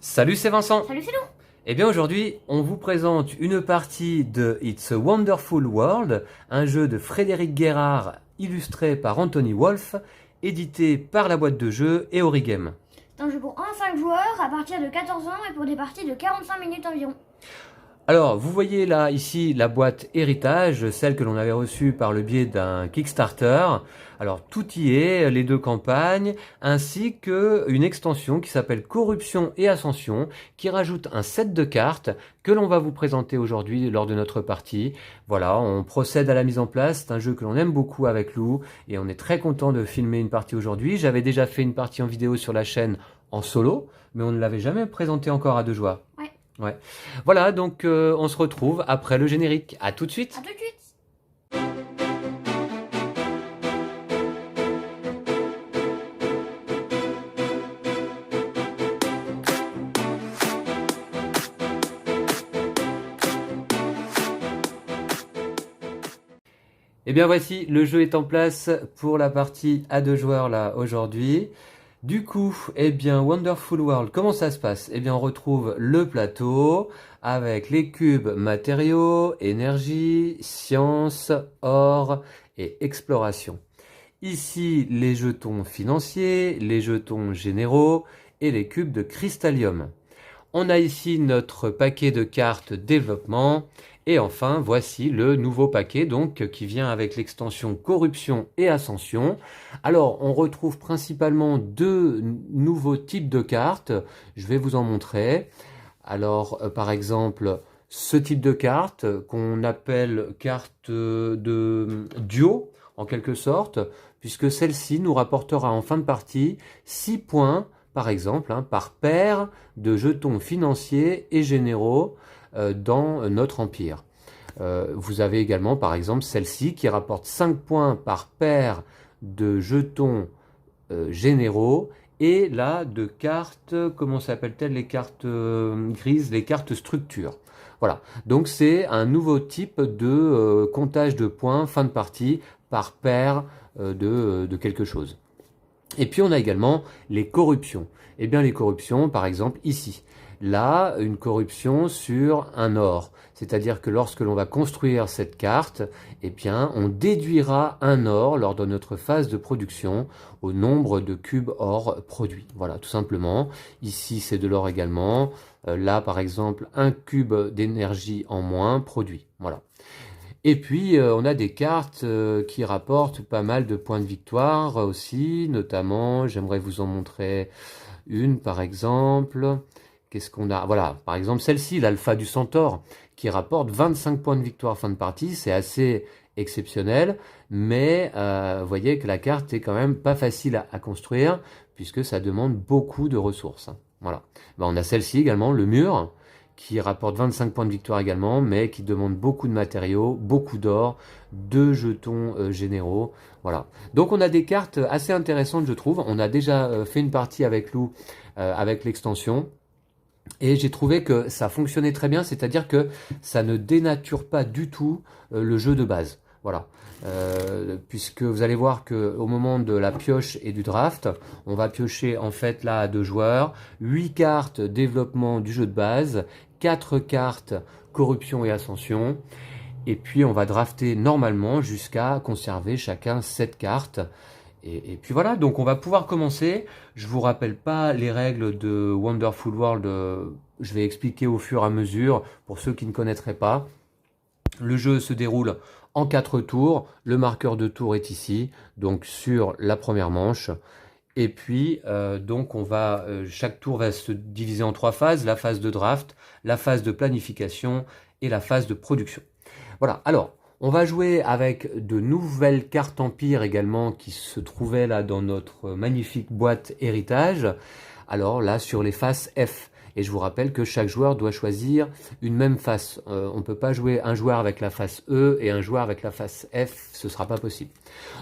Salut, c'est Vincent. Salut, c'est Lou. Eh bien aujourd'hui, on vous présente une partie de It's a Wonderful World, un jeu de Frédéric Guérard illustré par Anthony Wolf, édité par la boîte de jeu et Origame. C'est un jeu pour 1 à 5 joueurs à partir de 14 ans et pour des parties de 45 minutes environ. Alors, vous voyez là, ici, la boîte héritage, celle que l'on avait reçue par le biais d'un Kickstarter. Alors, tout y est, les 2 campagnes, ainsi qu'une extension qui s'appelle Corruption et Ascension, qui rajoute un set de cartes que l'on va vous présenter aujourd'hui lors de notre partie. Voilà, on procède à la mise en place. C'est un jeu que l'on aime beaucoup avec Lou, et on est très content de filmer une partie aujourd'hui. J'avais déjà fait une partie en vidéo sur la chaîne en solo, mais on ne l'avait jamais présenté encore à 2 joueurs. Ouais. Voilà, donc on se retrouve après le générique. À tout de suite. A tout de suite. Et bien voici, le jeu est en place pour la partie à 2 joueurs là aujourd'hui. Du coup, eh bien Wonderful World, comment ça se passe? Eh bien on retrouve le plateau avec les cubes matériaux, énergie, science, or et exploration. Ici, les jetons financiers, les jetons généraux et les cubes de cristallium. On a ici notre paquet de cartes développement. Et enfin, voici le nouveau paquet donc qui vient avec l'extension Corruption et Ascension. Alors, on retrouve principalement 2 nouveaux types de cartes. Je vais vous en montrer. Alors, par exemple, ce type de carte qu'on appelle carte de duo, en quelque sorte, puisque celle-ci nous rapportera en fin de partie 6 points, par exemple, par paire de jetons financiers et généraux dans notre empire. Vous avez également par exemple celle-ci qui rapporte 5 points par paire de jetons généraux et là de cartes, comment s'appellent-elles, les cartes grises, les cartes structure. Voilà, donc c'est un nouveau type de comptage de points fin de partie par paire de quelque chose. Et puis on a également les corruptions. Eh bien les corruptions, par exemple ici. Là, une corruption sur un or. C'est-à-dire que lorsque l'on va construire cette carte, eh bien on déduira un or lors de notre phase de production au nombre de cubes or produits. Voilà, tout simplement. Ici c'est de l'or également. Là par exemple un cube d'énergie en moins produit. Voilà. Et puis, on a des cartes qui rapportent pas mal de points de victoire aussi, notamment, j'aimerais vous en montrer une par exemple. Qu'est-ce qu'on a? Voilà, par exemple celle-ci, l'Alpha du Centaure, qui rapporte 25 points de victoire fin de partie, c'est assez exceptionnel, mais vous voyez que la carte est quand même pas facile à construire, puisque ça demande beaucoup de ressources. Voilà. Ben, on a celle-ci également, le mur, qui rapporte 25 points de victoire également, mais qui demande beaucoup de matériaux, beaucoup d'or, 2 jetons généraux. Voilà. Donc on a des cartes assez intéressantes, je trouve. On a déjà fait une partie avec Lou, avec l'extension. Et j'ai trouvé que ça fonctionnait très bien, c'est-à-dire que ça ne dénature pas du tout le jeu de base. Voilà. Puisque vous allez voir qu'au moment de la pioche et du draft, on va piocher en fait là à 2 joueurs, 8 cartes développement du jeu de base, 4 cartes corruption et ascension, et puis on va drafter normalement jusqu'à conserver chacun 7 cartes. Et puis voilà, donc on va pouvoir commencer. Je vous rappelle pas les règles de Wonderful World, je vais expliquer au fur et à mesure pour ceux qui ne connaîtraient pas. Le jeu se déroule en 4 tours, le marqueur de tour est ici, donc sur la première manche. Et puis, donc chaque tour va se diviser en 3 phases, la phase de draft, la phase de planification et la phase de production. Voilà, alors, on va jouer avec de nouvelles cartes Empire également qui se trouvaient là dans notre magnifique boîte héritage. Alors là, sur les faces F. Et je vous rappelle que chaque joueur doit choisir une même face. On ne peut pas jouer un joueur avec la face E et un joueur avec la face F, ce ne sera pas possible.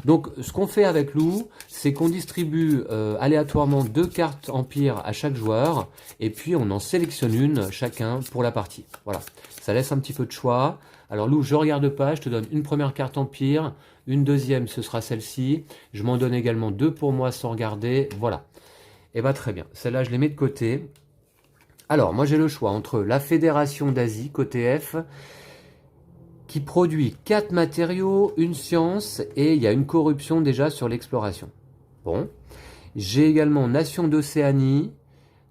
Donc ce qu'on fait avec Lou, c'est qu'on distribue aléatoirement 2 cartes Empire à chaque joueur, et puis on en sélectionne une chacun pour la partie. Voilà, ça laisse un petit peu de choix. Alors Lou, je ne regarde pas, je te donne une première carte Empire, une deuxième, ce sera celle-ci. Je m'en donne également 2 pour moi sans regarder, voilà. Et bien très bien, celle-là je les mets de côté. Alors, moi j'ai le choix entre la Fédération d'Asie, côté F, qui produit 4 matériaux, une science, et il y a une corruption déjà sur l'exploration. Bon. J'ai également Nation d'Océanie,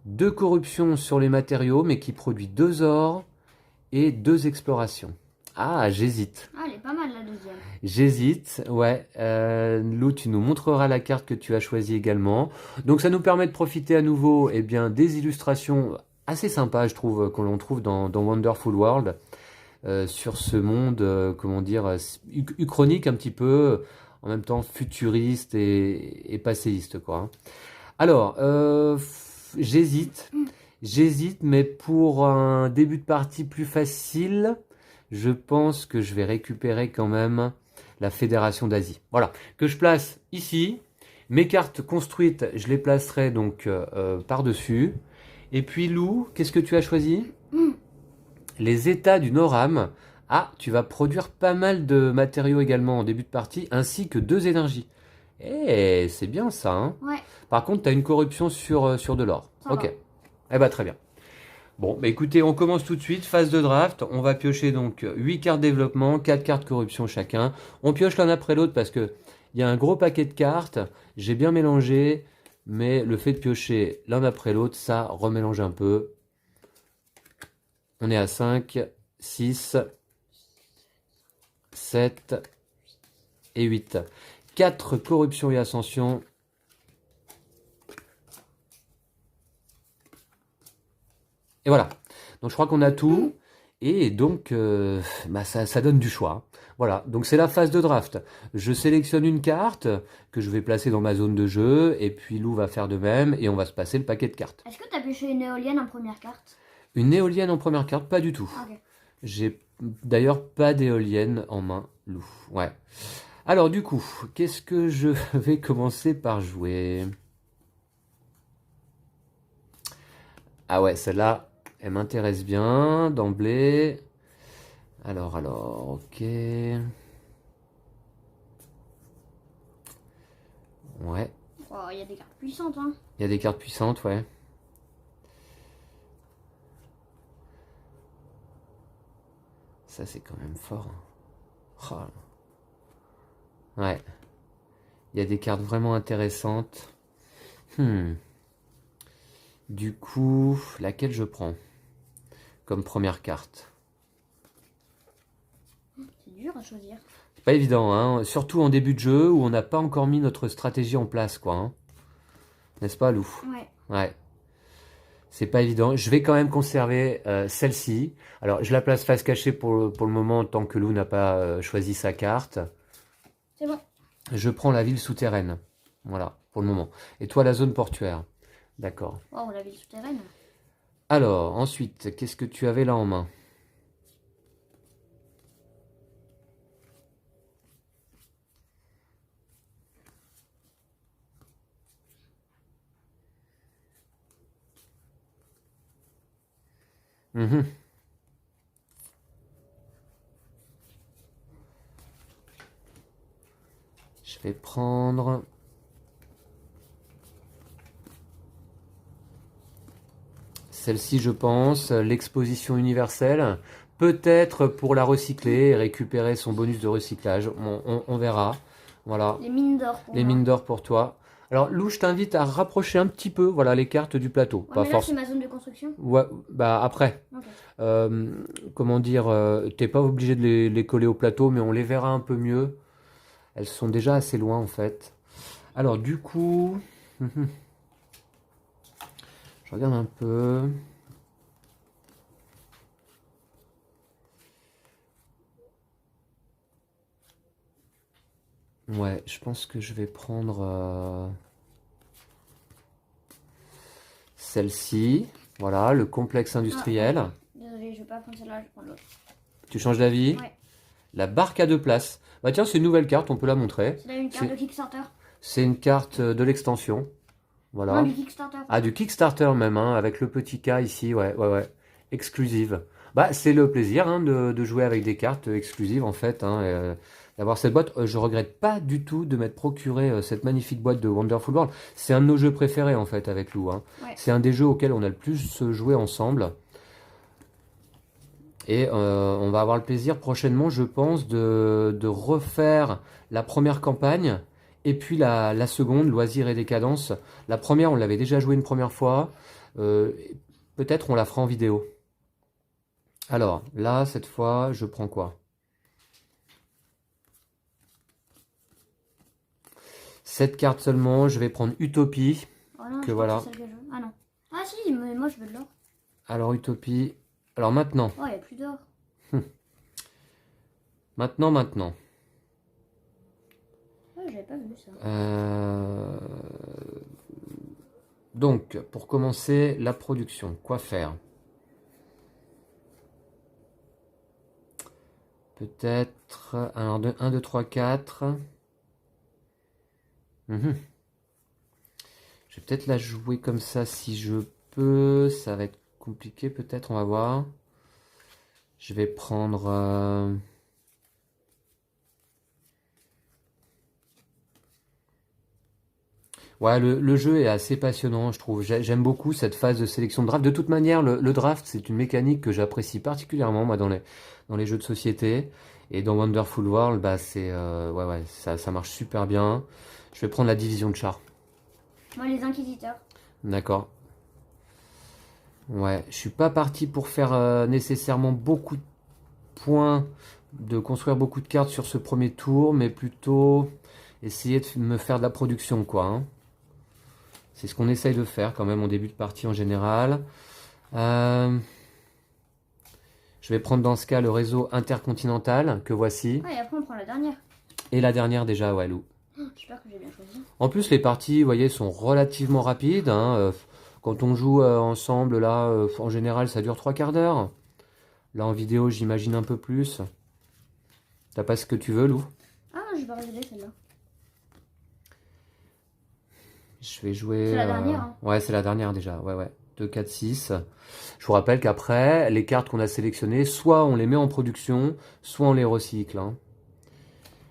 2 corruptions sur les matériaux, mais qui produit 2 ors et 2 explorations. Ah, j'hésite. Ah, elle est pas mal la deuxième. J'hésite, ouais. Lou, tu nous montreras la carte que tu as choisie également. Donc ça nous permet de profiter à nouveau eh bien, des illustrations assez sympas, je trouve, qu'on l'on trouve dans Wonderful World, sur ce monde, comment dire, uchronique un petit peu, en même temps futuriste et passéiste, quoi. Hein. Alors, j'hésite, mais pour un début de partie plus facile, je pense que je vais récupérer quand même la Fédération d'Asie. Voilà, que je place ici. Mes cartes construites, je les placerai donc par-dessus. Et puis Lou, qu'est-ce que tu as choisi? Les États du Noram. Ah, tu vas produire pas mal de matériaux également en début de partie, ainsi que 2 énergies. Eh, c'est bien ça, hein? Ouais. Par contre, tu as une corruption sur de l'or. Ça Ok. va. Eh ben très bien. Bon, bah écoutez, on commence tout de suite, phase de draft. On va piocher donc 8 cartes développement, 4 cartes corruption chacun. On pioche l'un après l'autre parce que il y a un gros paquet de cartes. J'ai bien mélangé, mais le fait de piocher l'un après l'autre, ça remélange un peu. On est à 5, 6, 7 et 8. 4 corruption et ascension. Et voilà. Donc je crois qu'on a tout. Et donc bah, ça donne du choix. Voilà. Donc c'est la phase de draft. Je sélectionne une carte que je vais placer dans ma zone de jeu. Et puis Lou va faire de même. Et on va se passer le paquet de cartes. Est-ce que t'as pioché une éolienne en première carte? Une éolienne en première carte? Pas du tout. Ah, ok. J'ai d'ailleurs pas d'éolienne en main, Lou. Ouais. Alors du coup, qu'est-ce que je vais commencer par jouer? Ah ouais, celle-là, elle m'intéresse bien d'emblée. Alors, ok. Ouais, Oh, il y a des cartes puissantes, hein. il y a des cartes puissantes, ouais. Ça, c'est quand même fort. Oh. Ouais. Il y a des cartes vraiment intéressantes. Du coup, laquelle je prends comme première carte? C'est dur à choisir. C'est pas évident, hein. Surtout en début de jeu où on n'a pas encore mis notre stratégie en place, quoi. Hein. N'est-ce pas, Lou? Ouais. Ouais. C'est pas évident. Je vais quand même conserver celle-ci. Alors, je la place face cachée pour le moment, tant que Lou n'a pas choisi sa carte. C'est bon. Je prends la ville souterraine. Voilà, pour le moment. Et toi, la zone portuaire. D'accord. Wow, la ville souterraine. Alors, ensuite, qu'est-ce que tu avais là en main? Mhm. Je vais prendre... Celle-ci, je pense, l'exposition universelle. Peut-être pour la recycler et récupérer son bonus de recyclage. On verra. Voilà. Les mines d'or pour Les moi. mines d'or pour toi. Alors, Lou, je t'invite à rapprocher un petit peu, voilà, les cartes du plateau. Ouais, Pas mais là, force. c'est ma zone de construction. Ouais, bah après. Ok. Comment dire, t'es pas obligé de les coller au plateau, mais on les verra un peu mieux. Elles sont déjà assez loin en fait. Alors du coup, je regarde un peu. Ouais, je pense que je vais prendre celle-ci. Voilà, le complexe industriel. Désolé, je vais pas prendre celle-là, je vais prendre l'autre. Tu changes d'avis? Ouais. La barque à 2 places. Bah tiens, c'est une nouvelle carte, on peut la montrer. C'est là une carte de Kickstarter. C'est une carte de l'extension. Voilà. Non, du Kickstarter. Ah, du Kickstarter même, hein, avec le petit K ici, ouais. Exclusive. Bah, c'est le plaisir hein, de jouer avec des cartes exclusives en fait. Hein, d'avoir cette boîte. Je regrette pas du tout de m'être procuré cette magnifique boîte de Wonderful World. C'est un de nos jeux préférés en fait avec Lou, hein. Ouais. C'est un des jeux auxquels on a le plus joué ensemble. Et on va avoir le plaisir prochainement, je pense, de refaire la première campagne et puis la seconde, Loisirs et Décadence. La première, on l'avait déjà joué une première fois. Peut-être on la fera en vidéo. Alors, là, cette fois, je prends quoi? Cette carte seulement, je vais prendre Utopie. Oh non, Que je crois voilà. que c'est celle que je veux. Ah non. Ah si, mais moi je veux de l'or. Alors, Utopie. Alors, maintenant. Oh, il n'y a plus d'or. Maintenant. Ouais, j'avais pas vu ça. Donc, pour commencer, la production. Quoi faire? Peut-être. Alors, 1, 2, 3, 4. Je vais peut-être la jouer comme ça si je peux. Ça va être compliqué peut-être, on va voir. Je vais prendre... Ouais, le jeu est assez passionnant, je trouve. J'aime beaucoup cette phase de sélection de draft. De toute manière, le draft, c'est une mécanique que j'apprécie particulièrement, moi, dans les jeux de société. Et dans Wonderful World, bah, ouais, ça marche super bien. Je vais prendre la division de chars. Moi, les inquisiteurs. D'accord. Ouais, je suis pas parti pour faire nécessairement beaucoup de points, de construire beaucoup de cartes sur ce premier tour, mais plutôt essayer de me faire de la production, quoi, hein. C'est ce qu'on essaye de faire quand même en début de partie en général. Je vais prendre dans ce cas le réseau intercontinental que voici. Ah, et après on prend la dernière. Et la dernière déjà, ouais, Lou. Oh, j'espère que j'ai bien choisi. En plus, les parties, vous voyez, sont relativement rapides, hein. Quand on joue ensemble, là, en général, ça dure 3 quarts d'heure. Là, en vidéo, j'imagine un peu plus. T'as pas ce que tu veux, Lou? Ah, je vais révéler celle-là. Je vais jouer... C'est la dernière, hein. Ouais, c'est la dernière déjà, ouais. 2, 4, 6. Je vous rappelle qu'après, les cartes qu'on a sélectionnées, soit on les met en production, soit on les recycle, hein.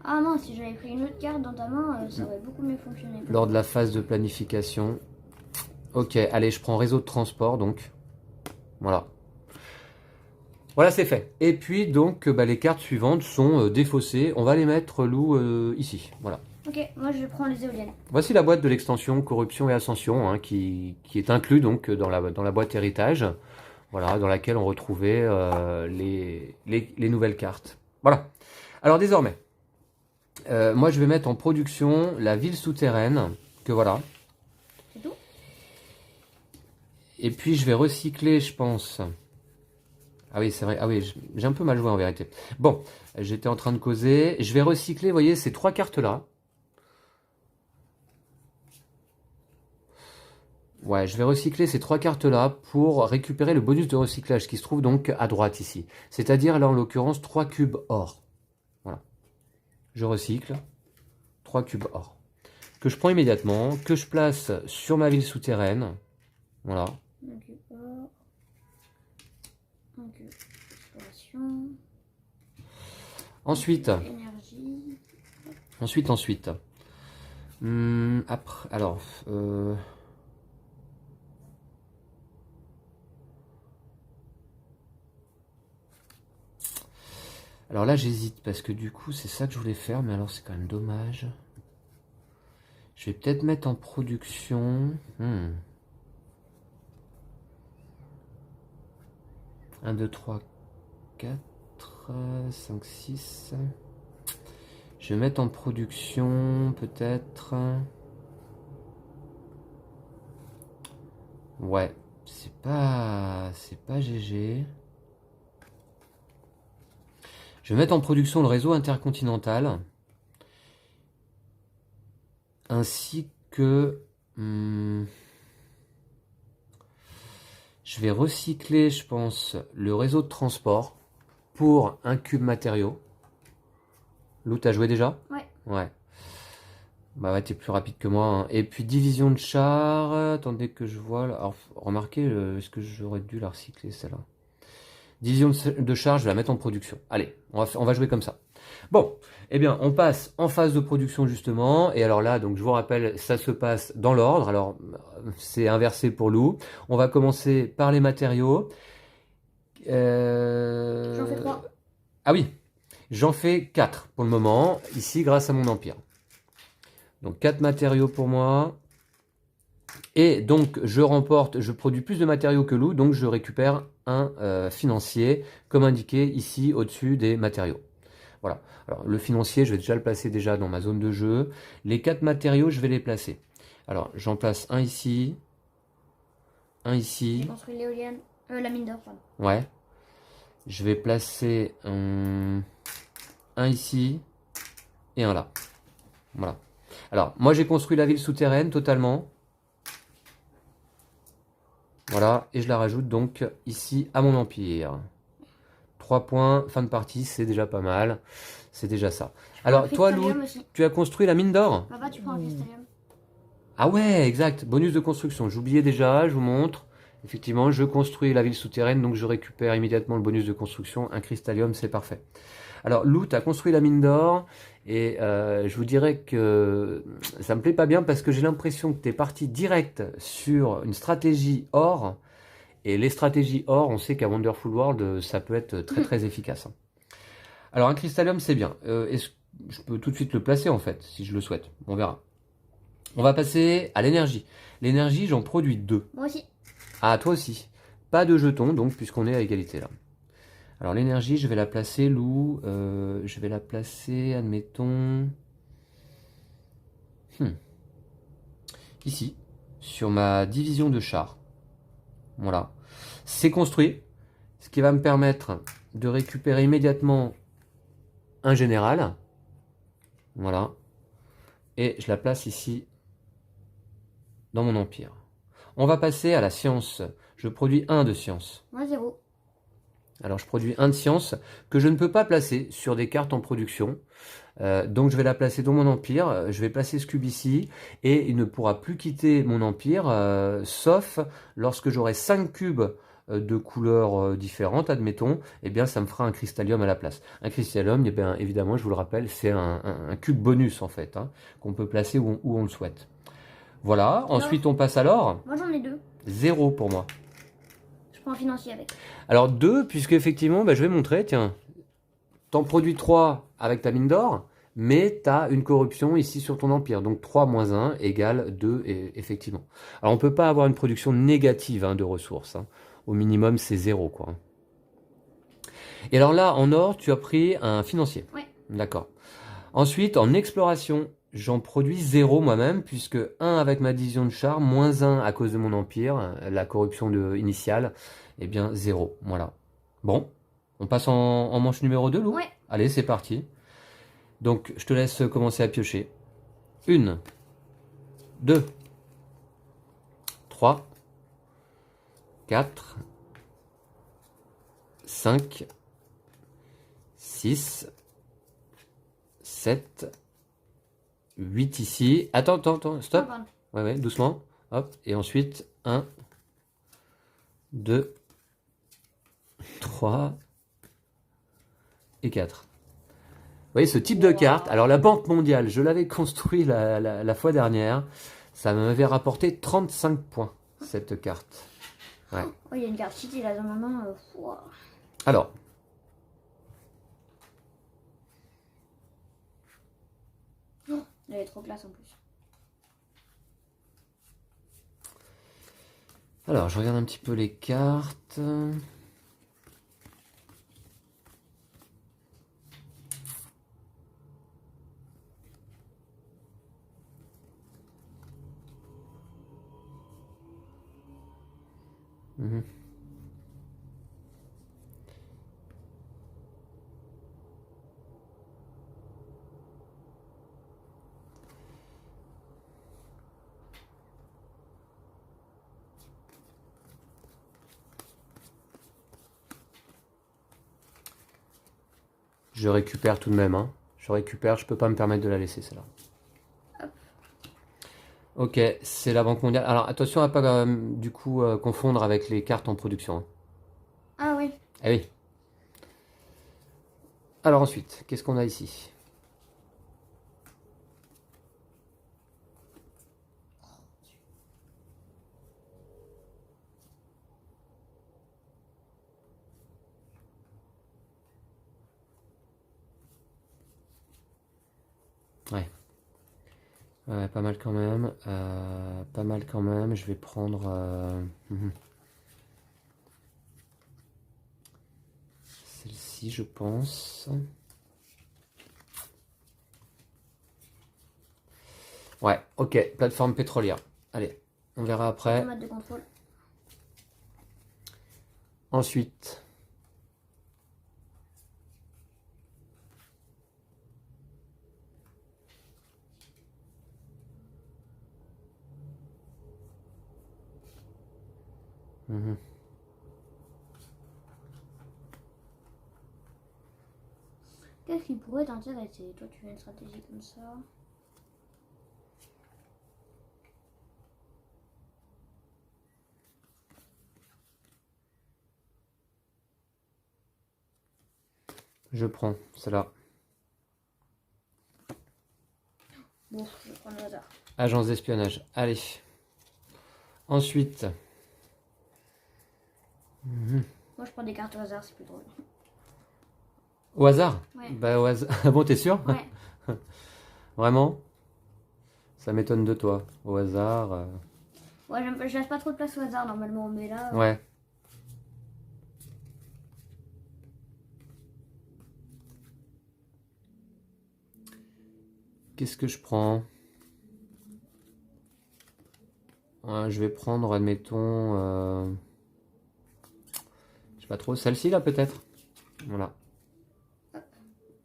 Ah non, si j'avais pris une autre carte dans ta main, ça aurait beaucoup mieux fonctionné. Lors de la phase de planification. Ok, allez, je prends réseau de transport, donc. Voilà. Voilà, c'est fait. Et puis, donc, bah, les cartes suivantes sont défaussées. On va les mettre, Lou, ici. Voilà. Ok, moi je prends les éoliennes. Voici la boîte de l'extension Corruption et Ascension, hein, qui est inclus donc dans la boîte héritage, voilà, dans laquelle on retrouvait les nouvelles cartes. Voilà. Alors désormais, moi je vais mettre en production la ville souterraine, que voilà. C'est tout? Et puis je vais recycler, je pense. Ah oui, c'est vrai. Ah oui, j'ai un peu mal joué en vérité. Bon, j'étais en train de causer. Je vais recycler, vous voyez, ces 3 cartes-là. Ouais, je vais recycler ces 3 cartes-là pour récupérer le bonus de recyclage qui se trouve donc à droite ici. C'est-à-dire là en l'occurrence 3 cubes or. Voilà. Je recycle 3 cubes or. Que je prends immédiatement, que je place sur ma ville souterraine. Voilà. Un cube or. Un cube exploration. Ensuite. Énergie. Ensuite. Après, alors... Alors là, j'hésite parce que du coup, c'est ça que je voulais faire, mais alors c'est quand même dommage. Je vais peut-être mettre en production. 1, 2, 3, 4, 5, 6. Je vais mettre en production peut-être. Ouais, c'est pas GG. Je vais mettre en production le réseau intercontinental, ainsi que je vais recycler, je pense, le réseau de transport pour un cube matériaux. Lou, t'as joué déjà? Ouais. Ouais. Bah ouais, t'es plus rapide que moi, hein. Et puis division de chars, attendez que je vois là. Alors, remarquez, est-ce que j'aurais dû la recycler celle-là? Division de charge, je vais la mettre en production. Allez, on va jouer comme ça. Bon, eh bien, on passe en phase de production justement. Et alors là, donc je vous rappelle, ça se passe dans l'ordre. Alors, c'est inversé pour Lou. On va commencer par les matériaux. J'en fais 3. Ah oui, j'en fais 4 pour le moment, ici, grâce à mon empire. Donc 4 matériaux pour moi. Et donc, je produis plus de matériaux que Lou, donc je récupère un financier, comme indiqué ici, au-dessus des matériaux. Voilà. Alors, le financier, je vais déjà le placer déjà dans ma zone de jeu. Les 4 matériaux, je vais les placer. Alors, j'en place un ici, un ici. J'ai construit l'éolienne, la mine d'or, pardon. Ouais. Je vais placer un ici et un là. Voilà. Alors, moi, j'ai construit la ville souterraine totalement. Voilà, et je la rajoute donc ici à mon empire. 3 points, fin de partie, c'est déjà pas mal. C'est déjà ça. Alors, toi, Lou, tu as construit la mine d'or? Papa, tu prends un cristallium. Ah ouais, exact. Bonus de construction. J'oubliais déjà, je vous montre. Effectivement, je construis la ville souterraine, donc je récupère immédiatement le bonus de construction. Un cristallium, c'est parfait. Alors, Lou, tu as construit la mine d'or, et je vous dirais que ça me plaît pas bien parce que j'ai l'impression que tu es parti direct sur une stratégie or, et les stratégies or, on sait qu'à Wonderful World, ça peut être très très efficace. Alors, un cristallium, c'est bien. Je peux tout de suite le placer en fait, si je le souhaite. On verra. On va passer à l'énergie. L'énergie, j'en produis 2. Moi aussi. Ah, toi aussi. Pas de jetons, donc, puisqu'on est à égalité là. Alors, l'énergie, je vais la placer, Lou. Je vais la placer, admettons... Ici, sur ma division de chars. Voilà. C'est construit, ce qui va me permettre de récupérer immédiatement un général. Voilà. Et je la place ici, dans mon empire. On va passer à la science. Je produis 1 de science. Moi, 0. Alors, je produis 1 de science que je ne peux pas placer sur des cartes en production. Donc, je vais la placer dans mon empire. Je vais placer ce cube ici. Et il ne pourra plus quitter mon empire, sauf lorsque j'aurai 5 cubes de couleurs différentes, admettons. Eh bien, ça me fera un cristallium à la place. Un cristallium, eh bien, évidemment, je vous le rappelle, c'est un cube bonus, en fait, hein, qu'on peut placer où on le souhaite. Voilà. Ensuite, on passe à l'or. Moi, j'en ai 2. 0 pour moi. Je prends un financier avec. Alors 2, puisque effectivement, je vais montrer, tiens, t'en produis 3 avec ta mine d'or, mais tu as une corruption ici sur ton empire. Donc 3 moins 1 égale 2, effectivement. Alors on ne peut pas avoir une production négative de ressources. Hein. Au minimum, c'est 0, quoi. Et alors là, en or, tu as pris un financier. Ouais. D'accord. Ensuite, en exploration, j'en produis 0 moi-même, puisque 1 avec ma division de char, moins 1 à cause de mon empire, la corruption initiale, eh bien 0. Voilà. Bon, on passe en manche numéro 2, Lou? Ouais. Allez, c'est parti. Donc, je te laisse commencer à piocher. 1, 2, 3, 4, 5, 6, 7, 8 ici. Attends, stop. Ouais, doucement. Hop. Et ensuite, 1, 2, 3 et 4. Vous voyez ce type de carte. Alors la Banque mondiale, je l'avais construit la fois dernière. Ça m'avait rapporté 35 points, cette carte. Ouais. Oh, il y a une carte city là dans ma main. Alors. Oh, elle est trop classe en plus. Alors, je regarde un petit peu les cartes. Je récupère tout de même. Hein. Je récupère, je peux pas me permettre de la laisser celle-là. Ok, c'est la Banque mondiale. Alors attention à pas du coup confondre avec les cartes en production. Hein. Ah oui. Ah oui. Alors ensuite, qu'est-ce qu'on a ici? Ouais. Ouais, pas mal quand même. Pas mal quand même. Je vais prendre... celle-ci, je pense. Ouais, ok. Plateforme pétrolière. Allez, on verra après. Automate de contrôle. Ensuite... Mhm. Qu'est-ce qui pourrait t'intéresser? Toi, tu as une stratégie comme ça. Je prends celle-là. Bon, je vais prendre le hasard. Agence d'espionnage. Allez. Ensuite... Moi, je prends des cartes au hasard, c'est plus drôle. Au hasard? Ouais. Bah au hasard. Ah bon, t'es sûr? Ouais. Vraiment? Ça m'étonne de toi. Au hasard. Ouais, je laisse pas trop de place au hasard normalement, mais là. Ouais. Qu'est-ce que je prends? Ouais, je vais prendre, admettons... je sais pas trop. Celle-ci, là, peut-être? Voilà.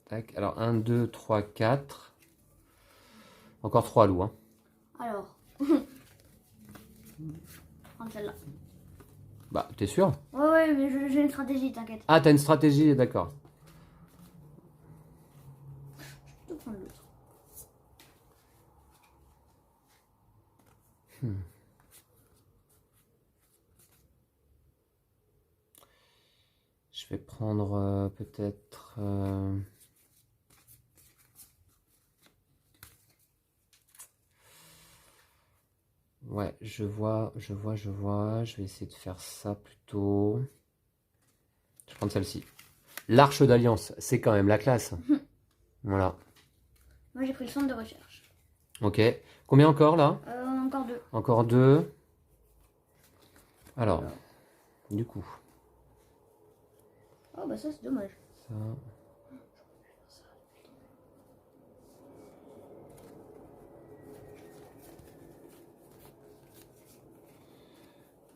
Tac. Alors, 1, 2, 3, 4. Encore 3 loups, hein. Alors. Prends celle-là. Bah, t'es sûr? Ouais, mais j'ai une stratégie, t'inquiète. Ah, t'as une stratégie, d'accord. Je peux prendre l'autre. Je vais prendre peut-être... Ouais, je vois. Je vais essayer de faire ça plutôt. Je vais prendre celle-ci. L'Arche d'Alliance, c'est quand même la classe. Voilà. Moi, j'ai pris le centre de recherche. Ok. Combien encore là? Encore deux. Encore 2. Alors, du coup, Oh, bah ça, c'est dommage. ça.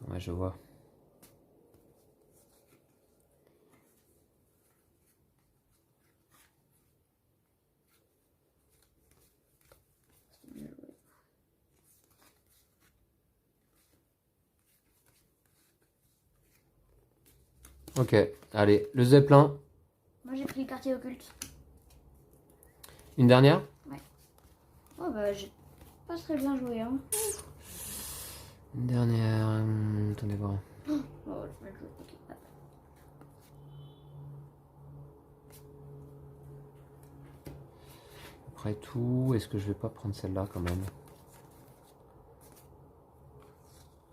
Ouais, je vois. Ok, allez, le Zeppelin. Moi, j'ai pris le quartier occulte. Une dernière? Oh, bah, j'ai pas très bien joué, hein. Une dernière. Attendez voir. Oh, je vais le jouer. Ok, hop. Après tout, est-ce que je vais pas prendre celle-là quand même?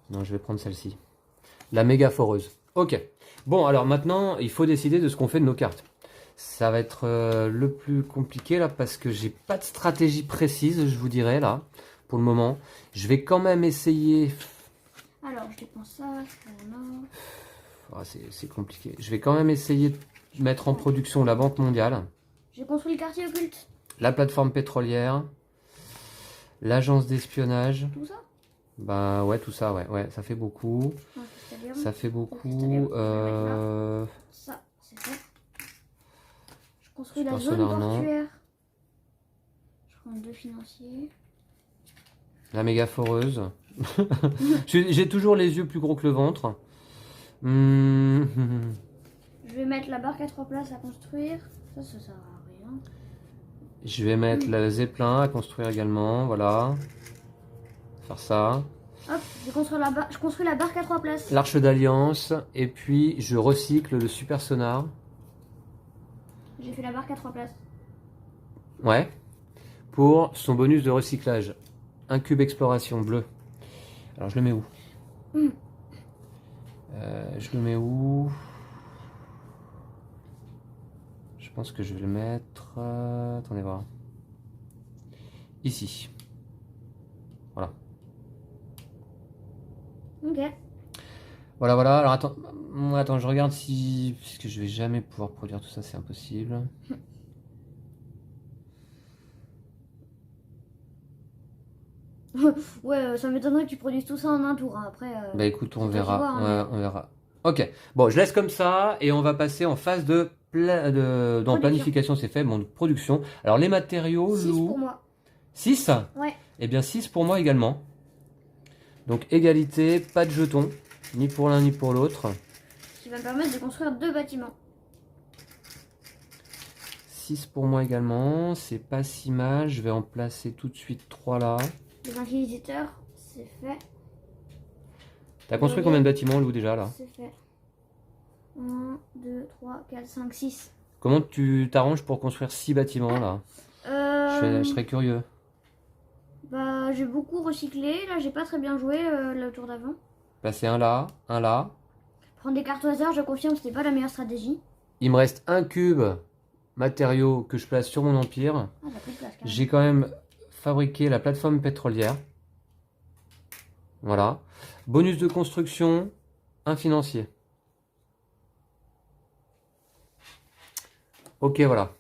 Non, je vais prendre celle-ci. La méga foreuse. Ok. Bon, alors maintenant, il faut décider de ce qu'on fait de nos cartes. Ça va être le plus compliqué là parce que j'ai pas de stratégie précise, je vous dirais là, pour le moment. Je vais quand même essayer. Alors, je dépense ça, je prends un or. C'est compliqué. Je vais quand même essayer de mettre en production la Banque mondiale, J'ai construit le quartier occulte. la plateforme pétrolière, l'agence d'espionnage. Tout ça? Bah ouais, tout ça, ouais, ça fait beaucoup. Un cristallium. Ça fait beaucoup. Ça, c'est fait. Je construis la Super zone sonar, non. portuaire. Je prends deux financiers. La méga foreuse. J'ai toujours les yeux plus gros que le ventre. Je vais mettre la barque à 3 places à construire. Ça sert à rien. Je vais mettre le Zeppelin à construire également, voilà. Faire ça. Hop, je construis la barque à 3 places. L'Arche d'Alliance. Et puis je recycle le super sonar. J'ai fait la barque à 3 places. Ouais. Pour son bonus de recyclage. Un cube exploration bleu. Alors je le mets où? Je le mets où? Je pense que je vais le mettre... attendez voir. Ici. Voilà. Ok. Voilà, voilà. Alors attends, je regarde si... Puisque je vais jamais pouvoir produire tout ça, c'est impossible. Ouais, ça m'étonnerait que tu produises tout ça en un tour. Hein. Après, Bah écoute, on c'est toi qui verra. vois, hein, Ouais, on verra. Ok. Bon, je laisse comme ça et on va passer en phase de... dans Production. planification, c'est fait. Bon, production. Alors les matériaux, 6 Lou... pour moi. 6? Ouais. Eh bien 6 pour moi également. Donc égalité, pas de jetons. Ni pour l'un ni pour l'autre. Ce qui va me permettre de construire 2 bâtiments. 6 pour moi également, c'est pas si mal, je vais en placer tout de suite 3 là. Les inquisiteurs, c'est fait. T'as construit combien de bâtiments, Lou, déjà là? C'est fait. 1, 2, 3, 4, 5, 6. Comment tu t'arranges pour construire 6 bâtiments là? Je serais curieux. Bah, j'ai beaucoup recyclé, là j'ai pas très bien joué le tour d'avant. Passer un là, un là. Prendre des cartes au hasard, je confirme, c'était pas la meilleure stratégie. Il me reste un cube matériaux que je place sur mon empire. Ah, t'as plus de place, carrément. J'ai quand même fabriqué la plateforme pétrolière. Voilà. Bonus de construction, un financier. Ok, voilà.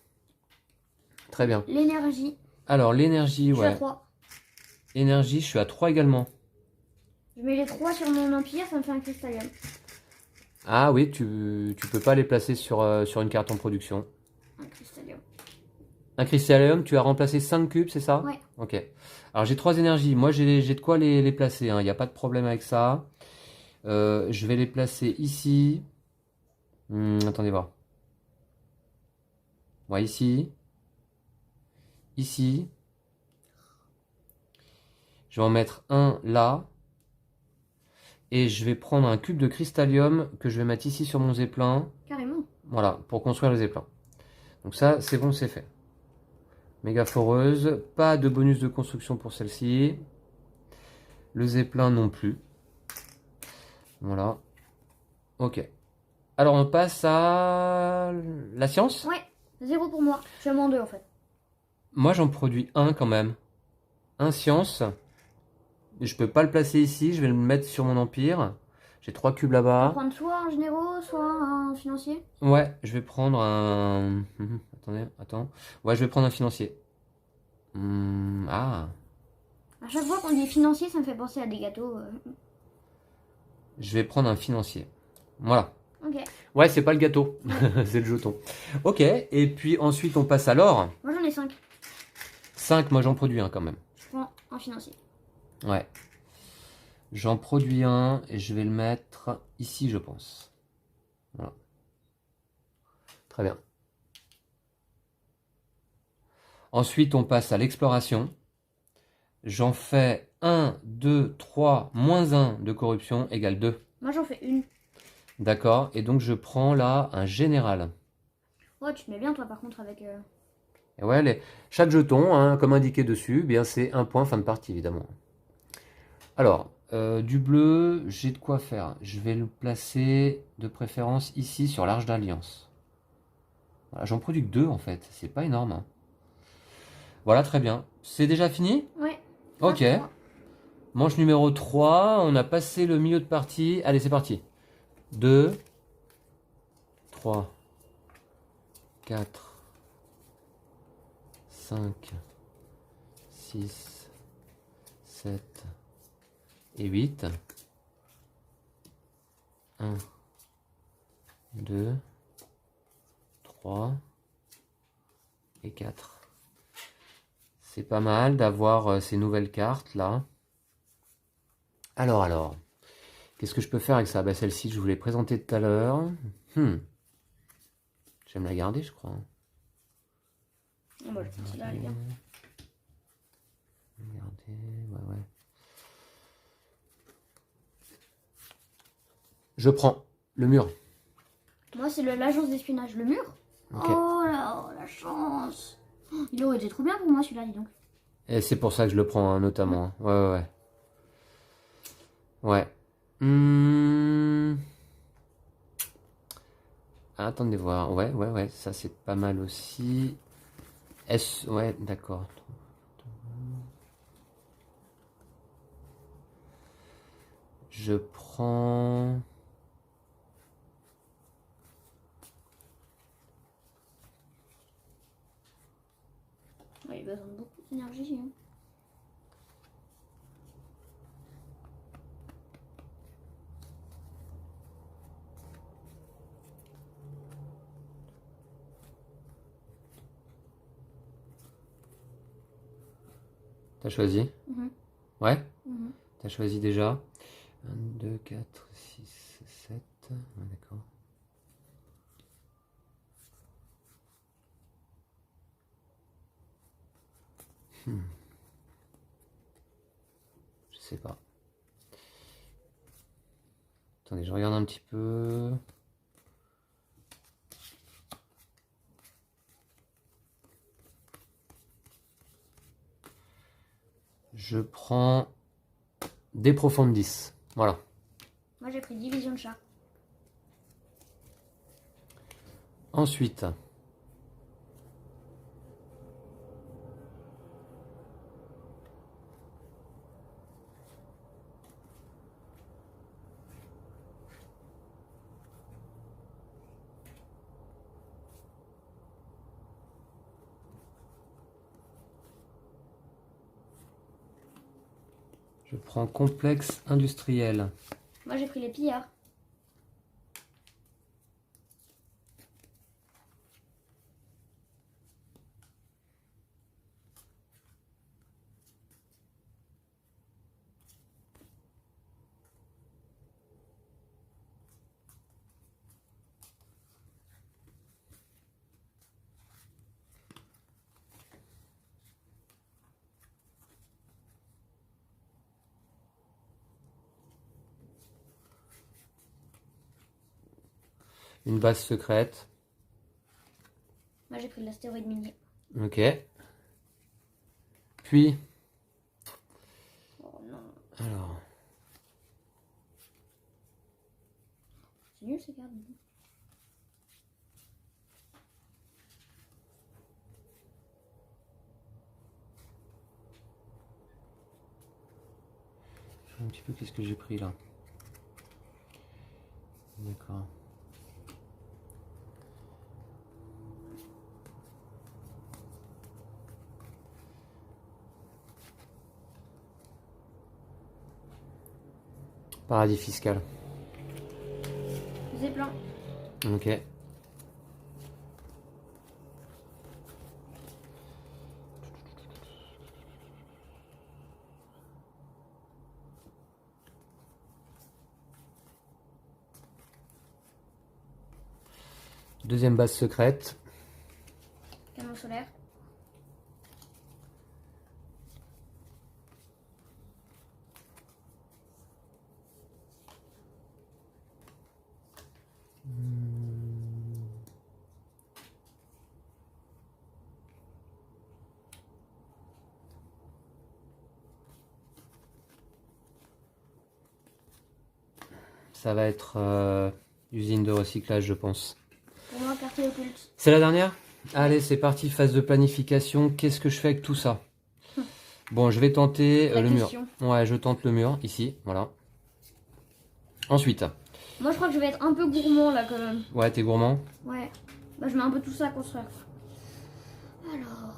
Très bien. L'énergie. Alors, l'énergie, Je suis à ouais. 3. Énergie, je suis à 3 également. Je mets les 3 sur mon empire, ça me fait un cristallium. Ah oui, tu peux pas les placer sur une carte en production. Un cristallium. Un cristallium, tu as remplacé 5 cubes, c'est ça? Ouais. Ok. Alors j'ai 3 énergies. Moi j'ai de quoi les placer, hein. Il n'y a pas de problème avec ça. Je vais les placer ici. Attendez voir. Ouais, ici. Ici. Je vais en mettre un là. Et je vais prendre un cube de cristallium que je vais mettre ici sur mon zeppelin. Carrément. Voilà, pour construire le zeppelin. Donc ça, c'est bon, c'est fait. Méga foreuse. Pas de bonus de construction pour celle-ci. Le zeppelin non plus. Voilà. Ok. Alors on passe à la science. Ouais, 0 pour moi. Je suis à moins 2 en fait. Moi j'en produis un quand même. Un science. Je peux pas le placer ici, je vais le mettre sur mon empire. J'ai 3 cubes Tu vas là-bas. prendre soit un généraux, soit un financier. Ouais, je vais prendre un... attends. Ouais, je vais prendre un financier. Ah. À chaque fois qu'on dit financier, ça me fait penser à des gâteaux. Je vais prendre un financier. Voilà. Ok. Ouais, c'est pas le gâteau, c'est le jeton. Ok, et puis ensuite on passe à l'or. Moi j'en ai 5. 5, moi j'en produis un quand même. Je prends un financier. Ouais. J'en produis un et je vais le mettre ici, je pense. Voilà. Très bien. Ensuite, on passe à l'exploration. J'en fais 1, 2, 3, moins 1 de corruption égale 2. Moi j'en fais une. D'accord, et donc je prends là un général. Ouais, tu te mets bien toi par contre avec... Et ouais, chaque jeton, hein, comme indiqué dessus, bien c'est un point fin de partie évidemment. Alors, du bleu, j'ai de quoi faire. Je vais le placer de préférence ici sur l'Arche d'Alliance. Voilà, j'en produis que 2 en fait, c'est pas énorme. Hein. Voilà, très bien. C'est déjà fini? Ouais. Ok. Manche numéro 3, on a passé le milieu de partie. Allez, c'est parti. 2, 3, 4, 5, 6, 7 et 8. 1, 2, 3 et 4. C'est pas mal d'avoir ces nouvelles cartes là. Alors. Qu'est-ce que je peux faire avec ça? Bah, celle-ci, je vous l'ai présentée tout à l'heure. J'aime la garder, je crois. Oh, bah, je pense que là, elle est bien. Regardez, ouais. Je prends le mur. Moi, c'est l'agence d'espionnage. Le mur? Ok. Oh là, la chance. Il aurait été trop bien pour moi celui-là, dis donc. Et c'est pour ça que je le prends, hein, notamment. Hein. Ouais, ouais, ouais. Ouais. Attendez voir. Ouais, ouais, ouais. Ça, c'est pas mal aussi. Ouais, d'accord. Je prends... Ouais, il a besoin de beaucoup d'énergie. Hein. T'as choisi? Mhm. Ouais? Mhm. T'as choisi déjà? 1, 2, 4, 6, 7. Ouais, d'accord. Je sais pas. Attendez, je regarde un petit peu. Je prends des profondes 10. Voilà. Moi j'ai pris division de chat. Ensuite, je prends complexe industriel. Moi j'ai pris les pillards. Une base secrète. Moi j'ai pris l'astéroïde minier. Ok. Puis, Oh non. alors, C'est nul ces cartes. je vois un petit peu qu'est-ce que j'ai pris là. D'accord. Paradis fiscal. C'est plein. Ok. Deuxième base secrète. Canon solaire. Ça va être usine de recyclage, je pense. Pour moi, quartier occulte. C'est la dernière? Allez, c'est parti, phase de planification. Qu'est-ce que je fais avec tout ça? Bon, je vais tenter La le mur. question. Ouais, je tente le mur, ici, voilà. Ensuite, Moi je crois que je vais être un peu gourmand là quand même. ouais, t'es gourmand? Ouais. Bah je mets un peu tout ça à construire. Alors.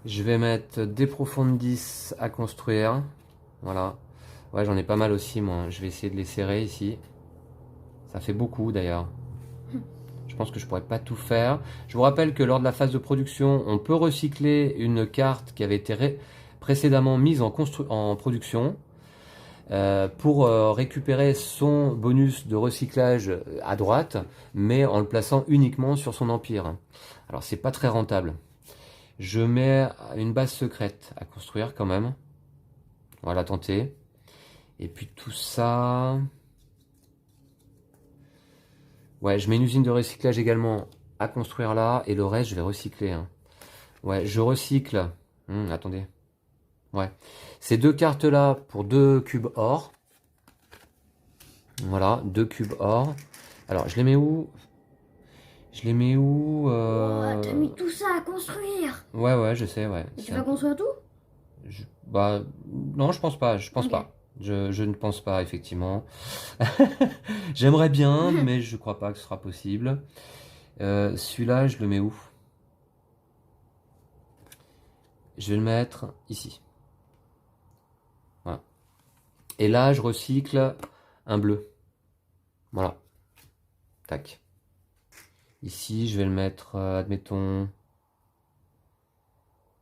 Je vais mettre des profondes 10 à construire. Voilà. Ouais, j'en ai pas mal aussi, moi. Je vais essayer de les serrer ici. Ça fait beaucoup, d'ailleurs. Je pense que je pourrais pas tout faire. Je vous rappelle que lors de la phase de production, on peut recycler une carte qui avait été précédemment mise en production pour récupérer son bonus de recyclage à droite, mais en le plaçant uniquement sur son empire. Alors c'est pas très rentable. Je mets une base secrète à construire quand même. On va la tenter. Et puis tout ça... Ouais, je mets une usine de recyclage également à construire là. Et le reste, je vais recycler. Hein. Ouais, je recycle. Attendez. Ouais. Ces 2 cartes-là pour 2 cubes or. Voilà, 2 cubes or. Alors, je les mets où? Je les mets où Oh, t'as mis tout ça à construire. Ouais, je sais, ouais. Et tu vas construire tout? Bah, non, je pense pas. Je pense Ok. pas. Je ne pense pas, effectivement. J'aimerais bien, mais je crois pas que ce sera possible. Celui-là, je le mets où? Je vais le mettre ici. Voilà. Et là, je recycle un bleu. Voilà. Tac. Ici, je vais le mettre, admettons...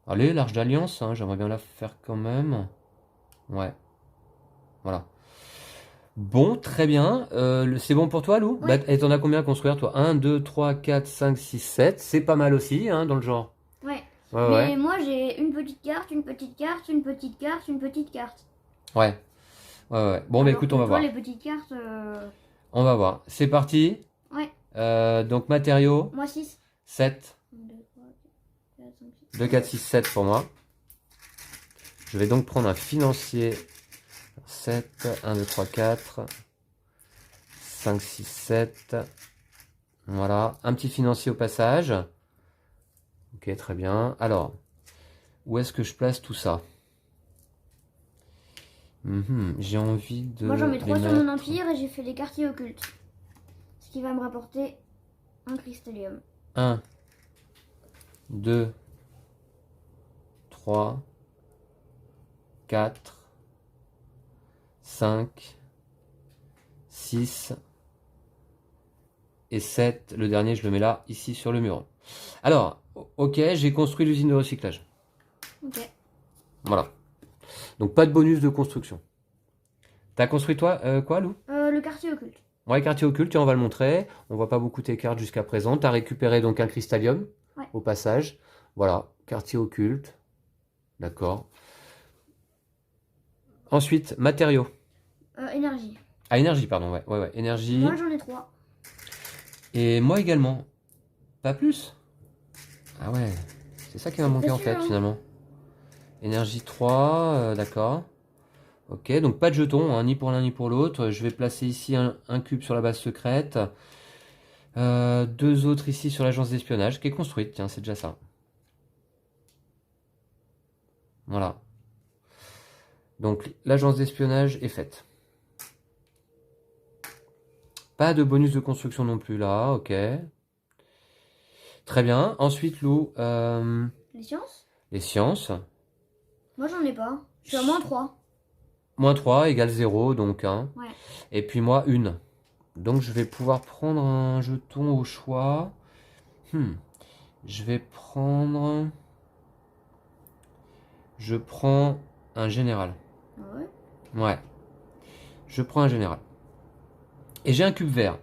Allez, l'Arche d'Alliance, hein, j'aimerais bien la faire quand même. Ouais. Voilà. Bon, très bien. C'est bon pour toi, Lou? Oui. Bah, et t'en as combien à construire, toi? 1, 2, 3, 4, 5, 6, 7. C'est pas mal aussi, hein, dans le genre. Ouais. Ouais, Mais ouais. moi j'ai une petite carte, une petite carte, une petite carte, une petite carte. Ouais. Ouais. Bon, bah Alors écoute, que on va toi, voir. les petites cartes. On va voir. C'est parti. Ouais. Donc, matériaux, Moi 6. 7. 2, 4, 6, 7 pour moi. Je vais donc prendre un financier. 7, 1, 2, 3, 4, 5, 6, 7. Voilà, un petit financier au passage. Ok, très bien. Alors, où est-ce que je place tout ça? J'ai envie de Moi j'en mets les 3 sur mettre... mon empire et j'ai fait les quartiers occultes. Ce qui va me rapporter un cristallium. 1, 2, 3, 4, 5, 6 et 7. Le dernier, je le mets là, ici sur le mur. Alors, ok, j'ai construit l'usine de recyclage. Ok. Voilà. Donc, pas de bonus de construction. T'as construit toi, quoi, Lou? Le quartier occulte. Ouais, quartier occulte, tiens, on va le montrer. On voit pas beaucoup tes cartes jusqu'à présent. T'as récupéré donc un cristallium, Ouais. au passage. Voilà, quartier occulte. D'accord. Ensuite, matériaux. Énergie. Ah, énergie, pardon, ouais, énergie. Moi j'en ai 3. Et moi également. Pas plus? Ah ouais, c'est ça qui m'a manqué en précieux, fait, hein. finalement. Énergie 3, d'accord. Ok, donc pas de jetons, hein, ni pour l'un ni pour l'autre. Je vais placer ici un cube sur la base secrète. 2 autres ici sur l'agence d'espionnage qui est construite, tiens, c'est déjà ça. Voilà. Donc l'agence d'espionnage est faite. Pas de bonus de construction non plus là, ok. Très bien. Ensuite, Lou, Les sciences? les sciences. Moi j'en ai pas. Je suis à moins 3. Moins 3 égale 0, donc 1. Ouais. Et puis moi, 1. Donc je vais pouvoir prendre un jeton au choix. Je vais prendre... Je prends un général. Ouais. Ouais. Je prends un général. Et j'ai un cube vert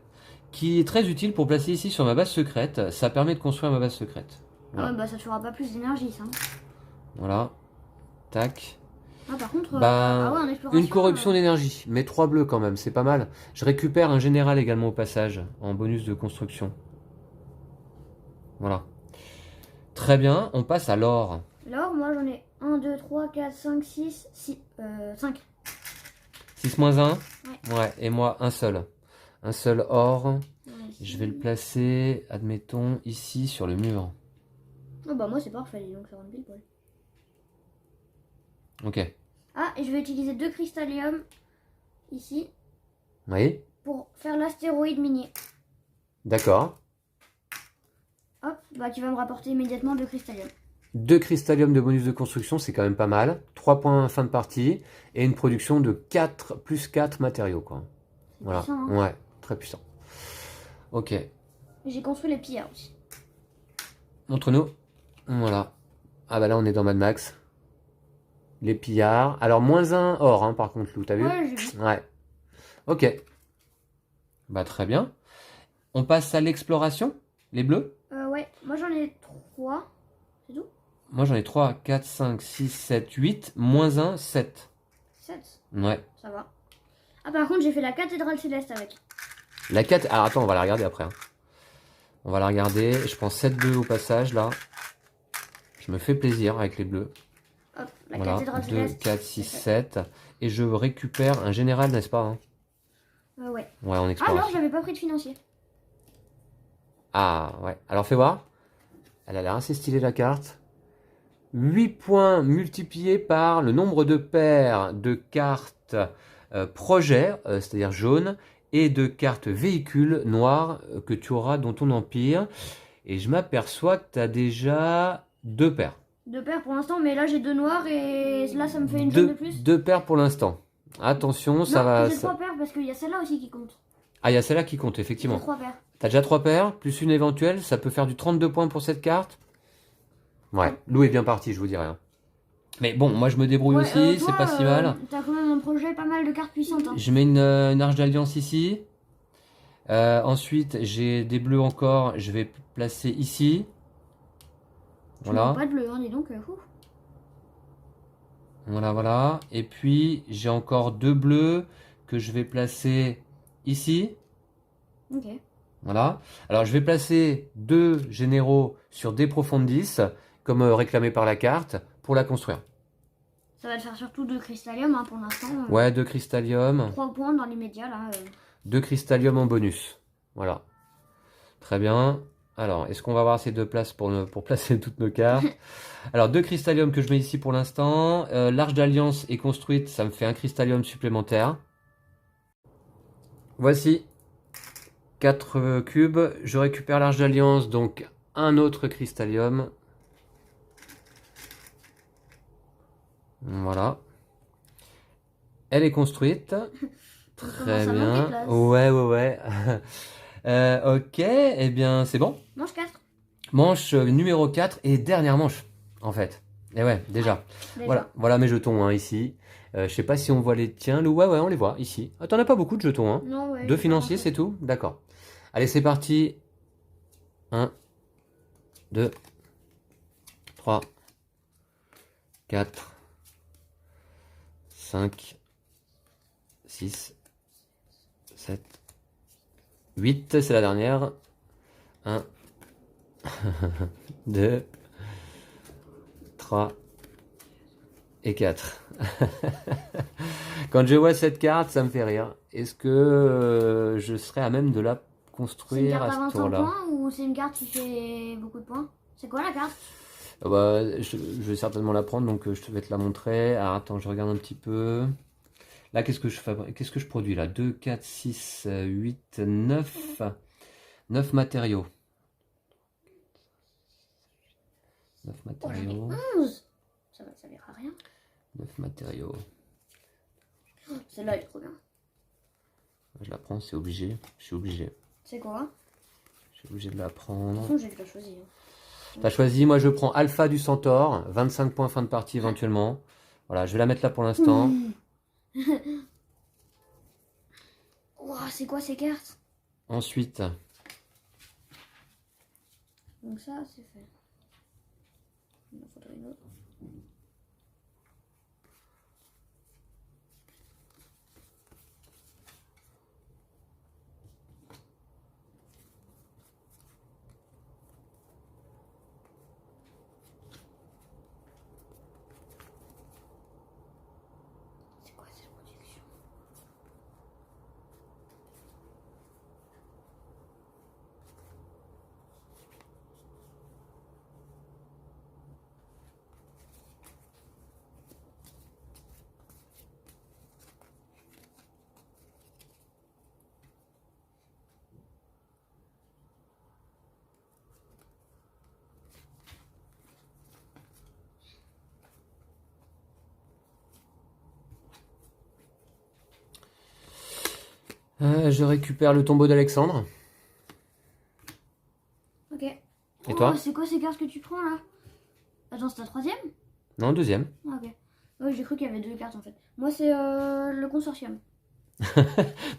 qui est très utile pour placer ici sur ma base secrète. Ça permet de construire ma base secrète. Voilà. Ah ouais, bah ça te fera pas plus d'énergie ça. Voilà. Tac. Ah par contre, Bah, en exploration. une corruption d'énergie. Mais 3 bleus quand même, c'est pas mal. Je récupère un général également au passage, en bonus de construction. Voilà. Très bien, on passe à l'or. L'or, moi j'en ai 1, 2, 3, 4, 5, 6, 5. 6 moins 1. Ouais. Ouais, et moi un seul. Un seul or. Ouais, Je vais le placer, admettons, ici sur le mur. Oh bah moi c'est parfait, donc ça rentre pile poil. Ok. Ah, et je vais utiliser 2 cristalliums ici Oui. pour faire l'astéroïde minier. D'accord. Hop, bah qui va me rapporter immédiatement 2 cristalliums. 2 cristalliums de bonus de construction, c'est quand même pas mal. 3 points fin de partie. Et une production de 4 plus 4 matériaux, quoi. Voilà. Puissant, hein. Ouais, très puissant. Ok. J'ai construit les pillards aussi. Montre-nous. Voilà. Ah bah là, on est dans Mad Max. Les pillards. Alors, moins 1 or, hein, par contre, Lou, t'as vu? Ouais, j'ai vu. Ouais. Ok. Bah, très bien. On passe à l'exploration. Les bleus. Ouais, moi j'en ai 3. C'est tout? Moi, j'en ai 3, 4, 5, 6, 7, 8. Moins 1, 7. 7. Ouais. Ça va. Ah par contre j'ai fait la cathédrale céleste avec. La 4... Ah, attends, on va la regarder après. Hein. On va la regarder. Je prends 7 bleus au passage, là. Je me fais plaisir avec les bleus. Hop, la Voilà, cathédrale 2, céleste. 4, 6, 7. Et je récupère un général, n'est-ce pas hein? Ouais. Ouais, en Ah exploration. non, j'avais pas pris de financier. Ah, ouais. Alors, fais voir. Elle a l'air assez stylée, la carte. 8 points multipliés par le nombre de paires de cartes projet, c'est-à-dire jaune, et de cartes véhicules noires que tu auras dans ton empire. Et je m'aperçois que tu as déjà 2 paires. 2 paires pour l'instant, mais là j'ai 2 noirs et là ça me fait une jaune de plus. 2 paires pour l'instant. Attention, ça non, va... j'ai 3 paires parce qu'il y a celle-là aussi qui compte. Ah, il y a celle-là qui compte, effectivement. J'ai 3 paires. T'as déjà 3 paires, plus une éventuelle, ça peut faire du 32 points pour cette carte. Ouais, Lou est bien parti, je vous dis rien. Mais bon, moi je me débrouille aussi, c'est pas si mal. T'as quand même un projet, pas mal de cartes puissantes. Hein. Je mets une arche d'alliance ici. Ensuite, j'ai des bleus encore, je vais placer ici. Voilà. Pas de bleu, hein, dis donc. Voilà, voilà. Et puis, j'ai encore 2 bleus que je vais placer ici. Ok. Voilà. Alors, je vais placer 2 généraux sur des profondis, comme réclamé par la carte, pour la construire. Ça va te faire surtout 2 cristallium hein, pour l'instant. Ouais, 2 cristallium. 3 points dans l'immédiat là. 2 cristallium en bonus. Voilà. Très bien. Alors, est-ce qu'on va avoir assez de place pour placer toutes nos cartes? Alors, 2 cristallium que je mets ici pour l'instant. L'arche d'alliance est construite, ça me fait un cristallium supplémentaire. Voici 4 cubes. Je récupère l'arche d'alliance, donc un autre cristallium. Voilà. Elle est construite. Très bien. Ouais, ouais, ouais. Ok, eh bien, c'est bon. Manche 4. Manche numéro 4 et dernière manche, en fait. Et ouais, déjà. Voilà mes jetons, hein, ici. Je sais pas si on voit les tiens, Lou. Ouais, on les voit, ici. Ah, t'en as pas beaucoup de jetons, hein. Non, ouais. 2 financiers, c'est tout? D'accord. Allez, c'est parti. 1, 2, 3, 4, 5, 6, 7, 8, c'est la dernière. 1, 2, 3 et 4. Quand je vois cette carte, ça me fait rire. Est-ce que je serais à même de la construire à ce tour-là? C'est une carte à 25 points ou c'est une carte qui fait beaucoup de points? C'est quoi la carte? Je vais certainement la prendre, donc je vais te la montrer. Alors attends, je regarde un petit peu. Là, qu'est-ce que je fabrique? Qu'est-ce que je produis là? 2, 4, 6, 8, 9. 9 matériaux. 9 matériaux. 11. Ça va servir à rien. 9 matériaux. Oh, celle-là est trop bien. Je la prends, c'est obligé. Je suis obligé. C'est quoi? Je suis obligé de la prendre. De toute façon, j'ai déjà choisi. T'as choisi, moi je prends Alpha du Centaure. 25 points fin de partie éventuellement. Voilà, je vais la mettre là pour l'instant. Wow, c'est quoi ces cartes? Ensuite. Donc ça, c'est fait. Il en faudrait une autre. C'est quoi cette production? Je récupère le tombeau d'Alexandre. Ok. Et toi? C'est quoi ces cartes que tu prends là? Attends, c'est ta troisième? Non, deuxième. Ah, ok. Ouais, j'ai cru qu'il y avait 2 cartes en fait. Moi, c'est le consortium.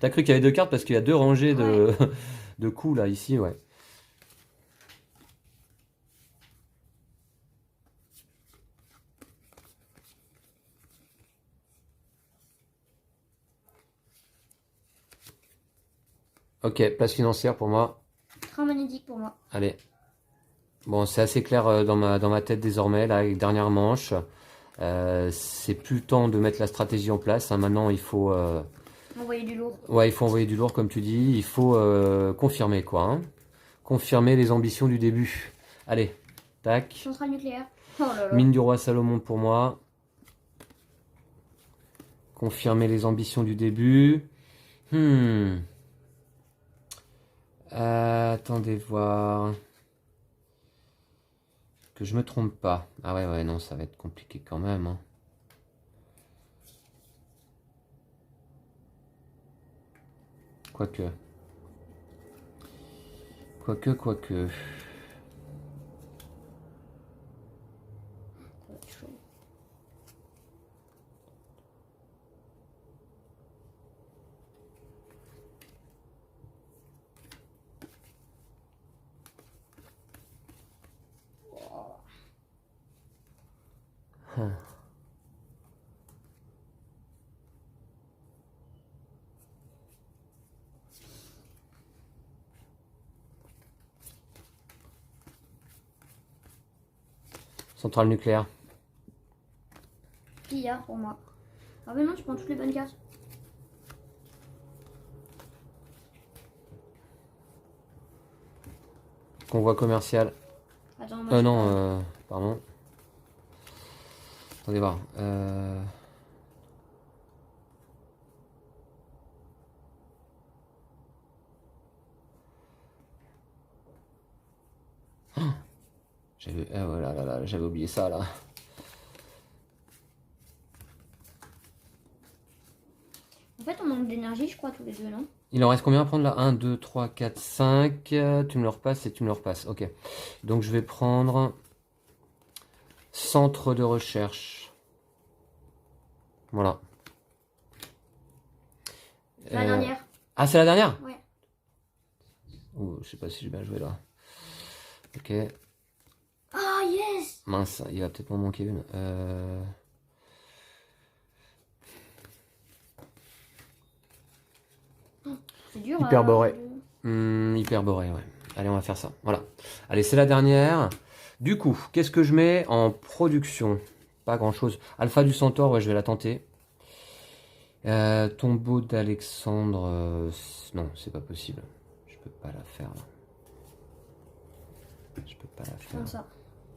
T'as cru qu'il y avait 2 cartes parce qu'il y a 2 rangées de coups là, ici, ouais. Ok, place financière pour moi. Train magnétique pour moi. Allez. Bon, c'est assez clair dans ma tête désormais, là, avec dernière manche. C'est plus le temps de mettre la stratégie en place. Hein. Maintenant, il faut... Envoyer du lourd. Ouais, il faut envoyer du lourd, comme tu dis. Il faut confirmer, quoi. Hein. Confirmer les ambitions du début. Allez, tac. Centrale nucléaire. Oh là là. Mine du roi Salomon pour moi. Confirmer les ambitions du début. Attendez voir. Que je me trompe pas. Ah ouais, non, ça va être compliqué quand même. Hein. Quoique. Quoique. Ça va être chaud. Centrale nucléaire. Pillard pour moi. Ah mais non, tu prends toutes les bonnes cartes. Convoi commercial. Attends, moi, Non, pardon. Attendez voir. J'avais oublié ça là. En fait, on manque d'énergie, je crois, tous les deux, non? Il en reste combien à prendre là? 1, 2, 3, 4, 5. Tu me le repasses et tu me le repasses. Ok. Donc je vais prendre centre de recherche. Voilà. La dernière. Ah, c'est la dernière? Ouais. Ouh, je sais pas si j'ai bien joué là. Ok. Ah, yes! Mince, il va peut-être m'en manquer une. C'est dur. Hyperborée. Hyperborée, ouais. Allez, on va faire ça. Voilà. Allez, c'est la dernière. Du coup, qu'est-ce que je mets en production? Pas grand-chose. Alpha du Centaure, ouais, je vais la tenter. Tombeau d'Alexandre... non, c'est pas possible. Je peux pas la faire, là. Je peux pas la faire. Comme ça.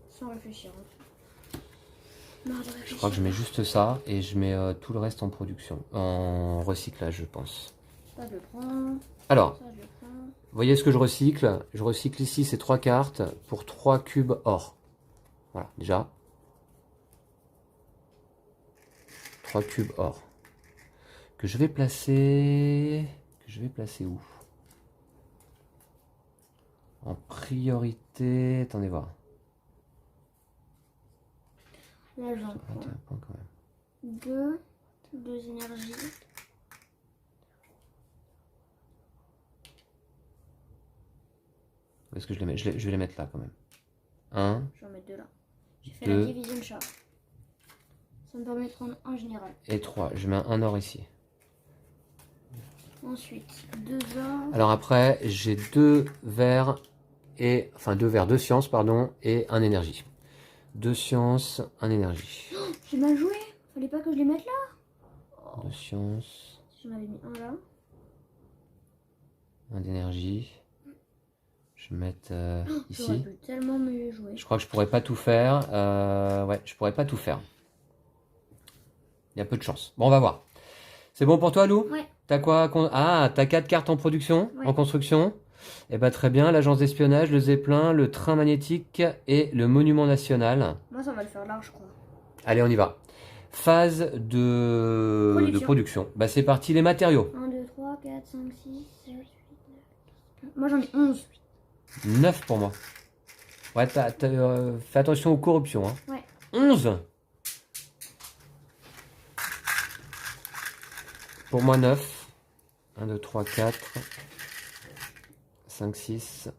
Sans réfléchir. Je crois que je mets juste ça et je mets tout le reste en production. En recyclage, je pense. Ça, je le prends. Alors, Ça, je le prends. vous voyez ce que je recycle? Je recycle ici ces 3 cartes pour 3 cubes or. Voilà, déjà. 3 cubes or. Que je vais placer... où? En priorité... Attendez voir. Là, j'en prends. Quand même. Deux énergies. Où est-ce que je les mets? Je vais les mettre là quand même. 1. Je vais en mettre deux là. J'ai fait Deux. la division char. Ça me permet de prendre un général. Et 3. Je mets un or ici. Ensuite, deux or. Alors après, j'ai 2 verres et... Enfin, 2 verres, 2 sciences, pardon, et un énergie. 2 sciences, un énergie. Oh, j'ai mal joué. Fallait pas que je les mette là. 2 sciences, Si j'en avais mis un là. un d'énergie. Je vais mettre J'aurais ici. pu tellement mieux jouer. Je crois que je pourrais pas tout faire. Ouais, je pourrais pas tout faire. Il y a peu de chance. Bon, on va voir. C'est bon pour toi, Lou? Ouais. T'as quoi? Ah, t'as 4 cartes en production, Ouais. en construction. Eh ben très bien, l'agence d'espionnage, le Zeppelin, le train magnétique et le monument national. Moi, ça va le faire large, je crois. Allez, on y va. Phase de production. Bah c'est parti, les matériaux. 1, 2, 3, 4, 5, 6, 7, 8, 9. Moi, j'en ai 11. 9 pour moi. Ouais, fais attention aux corruptions. Hein. Ouais. 11. Pour moi, 9. 1, 2, 3, 4. 5, 6.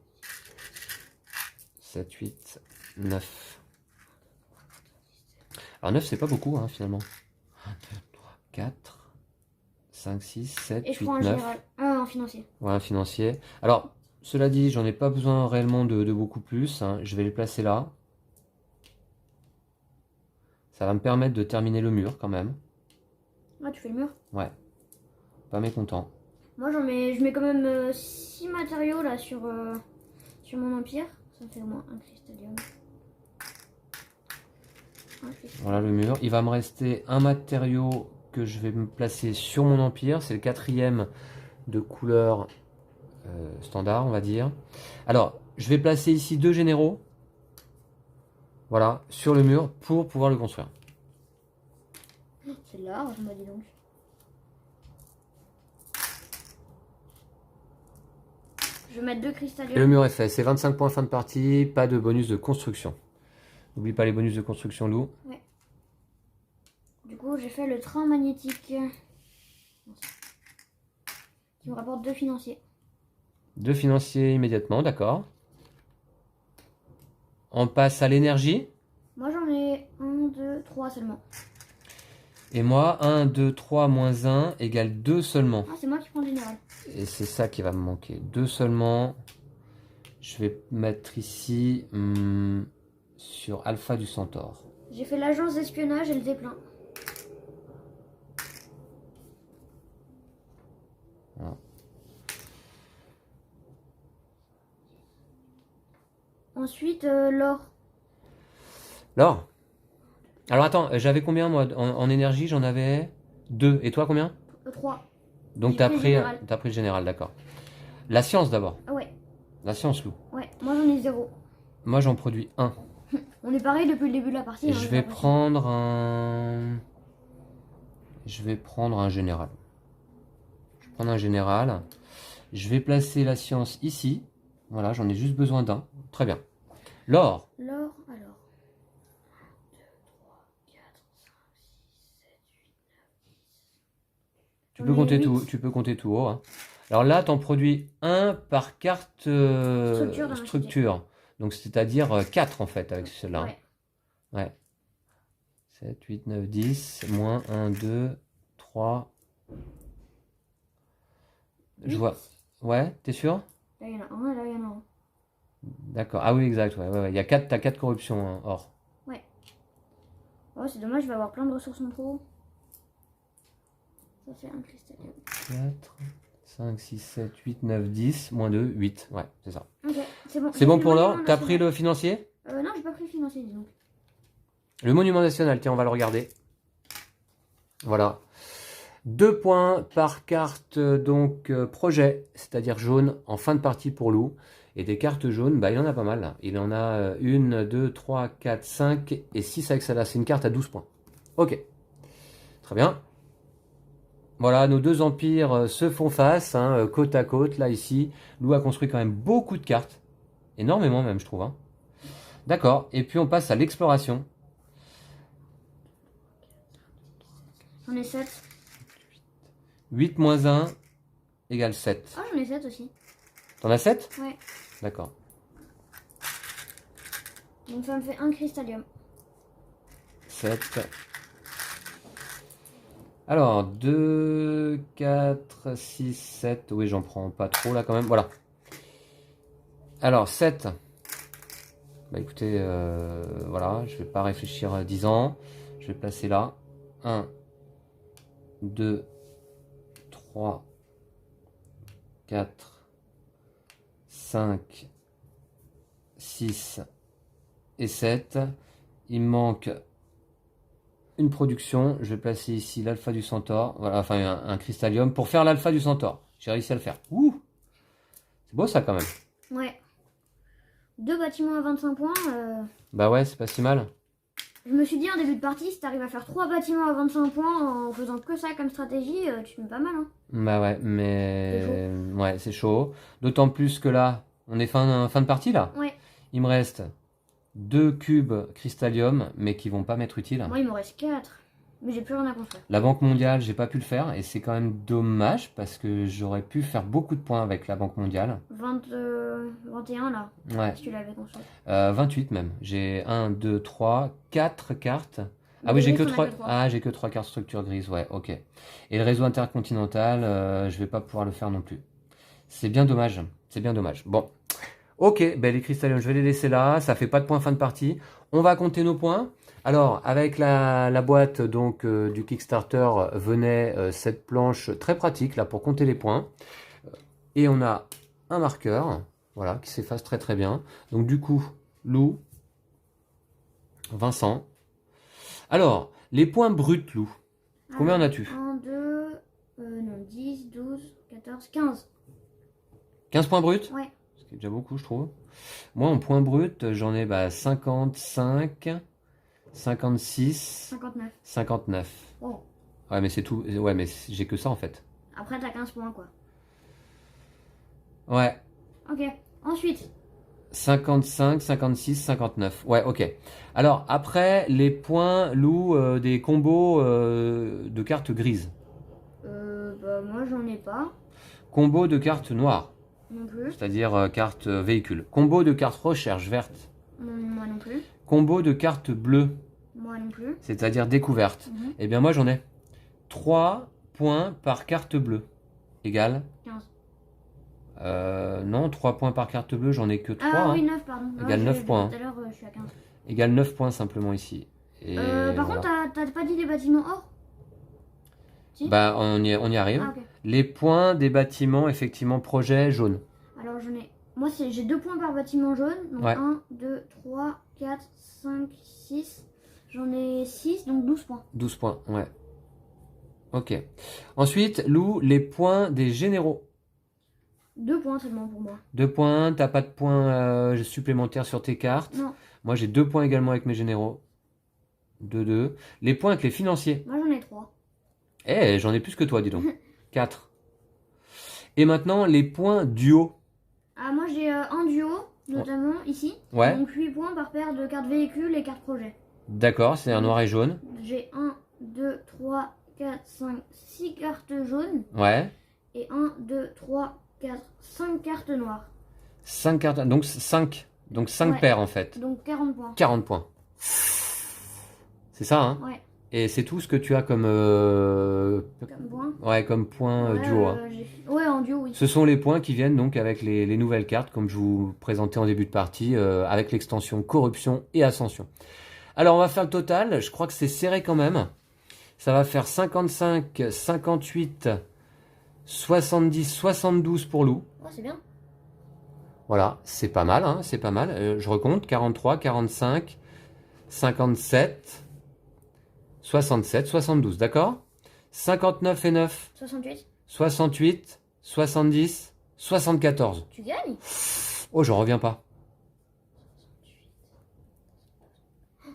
7, 8, 9. Alors 9, c'est pas beaucoup, hein, finalement. 1, 2, 3, 4. 5, 6, 7, Et je 8, prends un 9. général. Un en financier. Voilà, financier. Alors, cela dit, j'en ai pas besoin réellement de beaucoup plus, hein. Je vais les placer là. Ça va me permettre de terminer le mur quand même. Ah, tu fais le mur? Ouais, pas mécontent. Moi, je mets quand même 6 matériaux là sur mon empire. Ça fait au moins un cristallium. Voilà le mur. Il va me rester un matériau que je vais me placer sur mon empire. C'est le 4e de couleur standard, on va dire. Alors, je vais placer ici 2 généraux. Voilà, sur le mur pour pouvoir le construire. C'est large, on m'a dit donc. Je vais mettre 2 cristalliums. Et le mur est fait. C'est 25 points fin de partie. Pas de bonus de construction. N'oublie pas les bonus de construction, Lou. Ouais. Du coup, j'ai fait le train magnétique. Qui me rapporte 2 financiers. 2 financiers immédiatement, d'accord. On passe à l'énergie. Moi, j'en ai 1, 2, 3 seulement. Et moi, 1, 2, 3 moins 1 égale 2 seulement. Ah, c'est moi qui prends le général. Et c'est ça qui va me manquer. 2 seulement. Je vais mettre ici sur Alpha du Centaure. J'ai fait l'agence d'espionnage et le zeppelin. Voilà. Ensuite, l'or. L'or. Alors attends, j'avais combien moi en énergie? J'en avais 2. Et toi combien? 3. Donc J'ai t'as pris pris le général, d'accord. La science d'abord. Ah ouais. La science, Lou. Ouais, moi j'en ai 0. Moi j'en produis 1. On est pareil depuis le début de la partie. Et hein, je j'ai vais l'impression. prendre un... Je vais prendre un général. Je vais prendre un général. Je vais placer la science ici. Voilà, j'en ai juste besoin d'un. Très bien. L'or. L'or, alors. 1, 2, 3, 4, 5, 6, 7, 8, 9, 10. Tu peux compter tout, tu peux compter tout haut, hein. Alors là, tu en produis 1 par carte structure. Donc c'est-à-dire 4 en fait avec cela. Ouais. Ouais. 7, 8, 9, 10, moins 1, 2, 3. Je vois. Ouais, t'es sûr? Là, il y en a un, là, il y en a un. D'accord. Ah oui, exact. Ouais, ouais, ouais. Il y a 4, t'as 4 corruptions, hein, or. Ouais. Oh, c'est dommage, je vais avoir plein de ressources en trop. Ça fait un cristallium. 4, 5, 6, 7, 8, 9, 10, moins 2, 8. Ouais, c'est ça. Ok, c'est bon. C'est bon pour l'or? T'as pris le financier? Non, j'ai pas pris le financier, disons. Le monument national, tiens, on va le regarder. Voilà. 2 points par carte, donc projet, c'est-à-dire jaune, en fin de partie pour Lou. Et des cartes jaunes, bah, il en a pas mal, là. Il en a 1, 2, 3, 4, 5 et 6 avec celle-là. C'est une carte à 12 points. Ok. Très bien. Voilà, nos deux empires se font face, hein, côte à côte, là, ici. Lou a construit quand même beaucoup de cartes. Énormément même, je trouve, hein. D'accord. Et puis, on passe à l'exploration. J'en ai 7. 8 moins 1 égale 7. Ah, j'en ai 7 aussi. T'en as 7? Ouais. D'accord. Donc ça me fait un cristallium. 7. Alors, 2, 4, 6, 7. Oui, j'en prends pas trop là quand même. Voilà. Alors, 7. Bah écoutez, voilà, je vais pas réfléchir 10 ans. Je vais placer là. 1, 2, 3, 4, 5, 6 et 7. Il me manque une production. Je vais placer ici l'alpha du centaure. Voilà, enfin un cristallium pour faire l'alpha du centaure. J'ai réussi à le faire. Ouh! C'est beau ça quand même. Ouais. 2 bâtiments à 25 points. Bah ouais, c'est pas si mal. Je me suis dit en début de partie, si t'arrives à faire 3 bâtiments à 25 points en faisant que ça comme stratégie, tu te mets pas mal. Hein. Bah ouais, mais ouais, c'est chaud. D'autant plus que là, on est fin de partie là. Ouais. Il me reste 2 cubes cristallium, mais qui vont pas m'être utiles. Moi, il me reste 4. Mais j'ai plus rien à construire. La Banque mondiale, j'ai pas pu le faire et c'est quand même dommage parce que j'aurais pu faire beaucoup de points avec la Banque mondiale. 21 là, Ouais. si tu l'avais construit. 28 même. J'ai 1, 2, 3, 4 cartes. Ah Mais oui, j'ai les que autres, on 3. a que 3. Ah, j'ai que 3 cartes structure grise, ouais, ok. Et le réseau intercontinental, je vais pas pouvoir le faire non plus. C'est bien dommage. C'est bien dommage. Bon. Ok, ben les Crystallium, je vais les laisser là. Ça fait pas de points fin de partie. On va compter nos points. Alors, avec la boîte donc du Kickstarter venait cette planche très pratique là pour compter les points. Et on a un marqueur, voilà, qui s'efface très très bien. Donc du coup, Lou, Vincent. Alors, les points bruts, Lou. Combien en as-tu? 1, 2, non, 10, 12, 14, 15. 15 points bruts? Ouais. Ce qui est déjà beaucoup, je trouve. Moi, en points bruts, j'en ai 55, 56, 59. 59. Oh. Ouais, mais c'est tout. Ouais, mais j'ai que ça en fait. Après, t'as 15 points, quoi. Ouais. Ok. Ensuite. 55, 56, 59. Ouais, ok. Alors, après, les points, Lou, des combos de cartes grises. Bah, moi, j'en ai pas. Combo de cartes noires, Non plus. c'est-à-dire carte véhicule. Combo de cartes recherche verte. Moi non plus. Combo de cartes bleues, Moi non plus. c'est-à-dire découverte. Mhm. Eh bien, moi, j'en ai 3 points par carte bleue. Égal 15. Non, 3 points par carte bleue, j'en ai que 3. Ah hein. oui, 9, pardon. Égale Ouais, 9 points, Tout à l'heure, je suis à 15. Égale 9 points simplement ici. Et Par voilà. contre, t'as pas dit les bâtiments or? Si? Bah, on y arrive. Ah, ok. Les points des bâtiments, effectivement, projet jaune. Alors, j'en ai. Moi, j'ai 2 points par bâtiment jaune. Donc, Ouais. 1, 2, 3, 4, 5, 6. J'en ai 6, donc 12 points. 12 points, ouais. Ok. Ensuite, Lou, les points des généraux. 2 points seulement pour moi. 2 points, t'as pas de points supplémentaires sur tes cartes. Non, Moi, j'ai 2 points également avec mes généraux. 2, 2. Les points avec les financiers. moi j'en ai 3. Eh, j'en ai plus que toi, dis donc. 4. Et maintenant, les points duo. Ah, moi j'ai un duo, notamment ici. Ouais. Donc 8 points par paire de cartes véhicules et cartes projet. D'accord, c'est un noir et jaune. J'ai 1, 2, 3, 4, 5, 6 cartes jaunes. Ouais. Et 1, 2, 3, 4, 5 cartes noires. 5 cartes. Donc 5. Donc 5 Ouais. paires en fait. Donc 40 points. 40 points. C'est ça, hein? Ouais, Et c'est tout ce que tu as comme, comme point. ouais, comme point Ouais, duo. Hein. Ouais, en duo, oui. Ce sont les points qui viennent donc avec les nouvelles cartes, comme je vous présentais en début de partie, avec l'extension Corruption et Ascension. Alors, on va faire le total. Je crois que c'est serré quand même. Ça va faire 55, 58, 70, 72 pour Lou. Oh, c'est bien. Voilà, c'est pas mal, hein, c'est pas mal. Je recompte, 43, 45, 57, 67, 72, d'accord? 59 et 9, 68. 68, 70, 74. Tu gagnes? Oh, j'en reviens pas.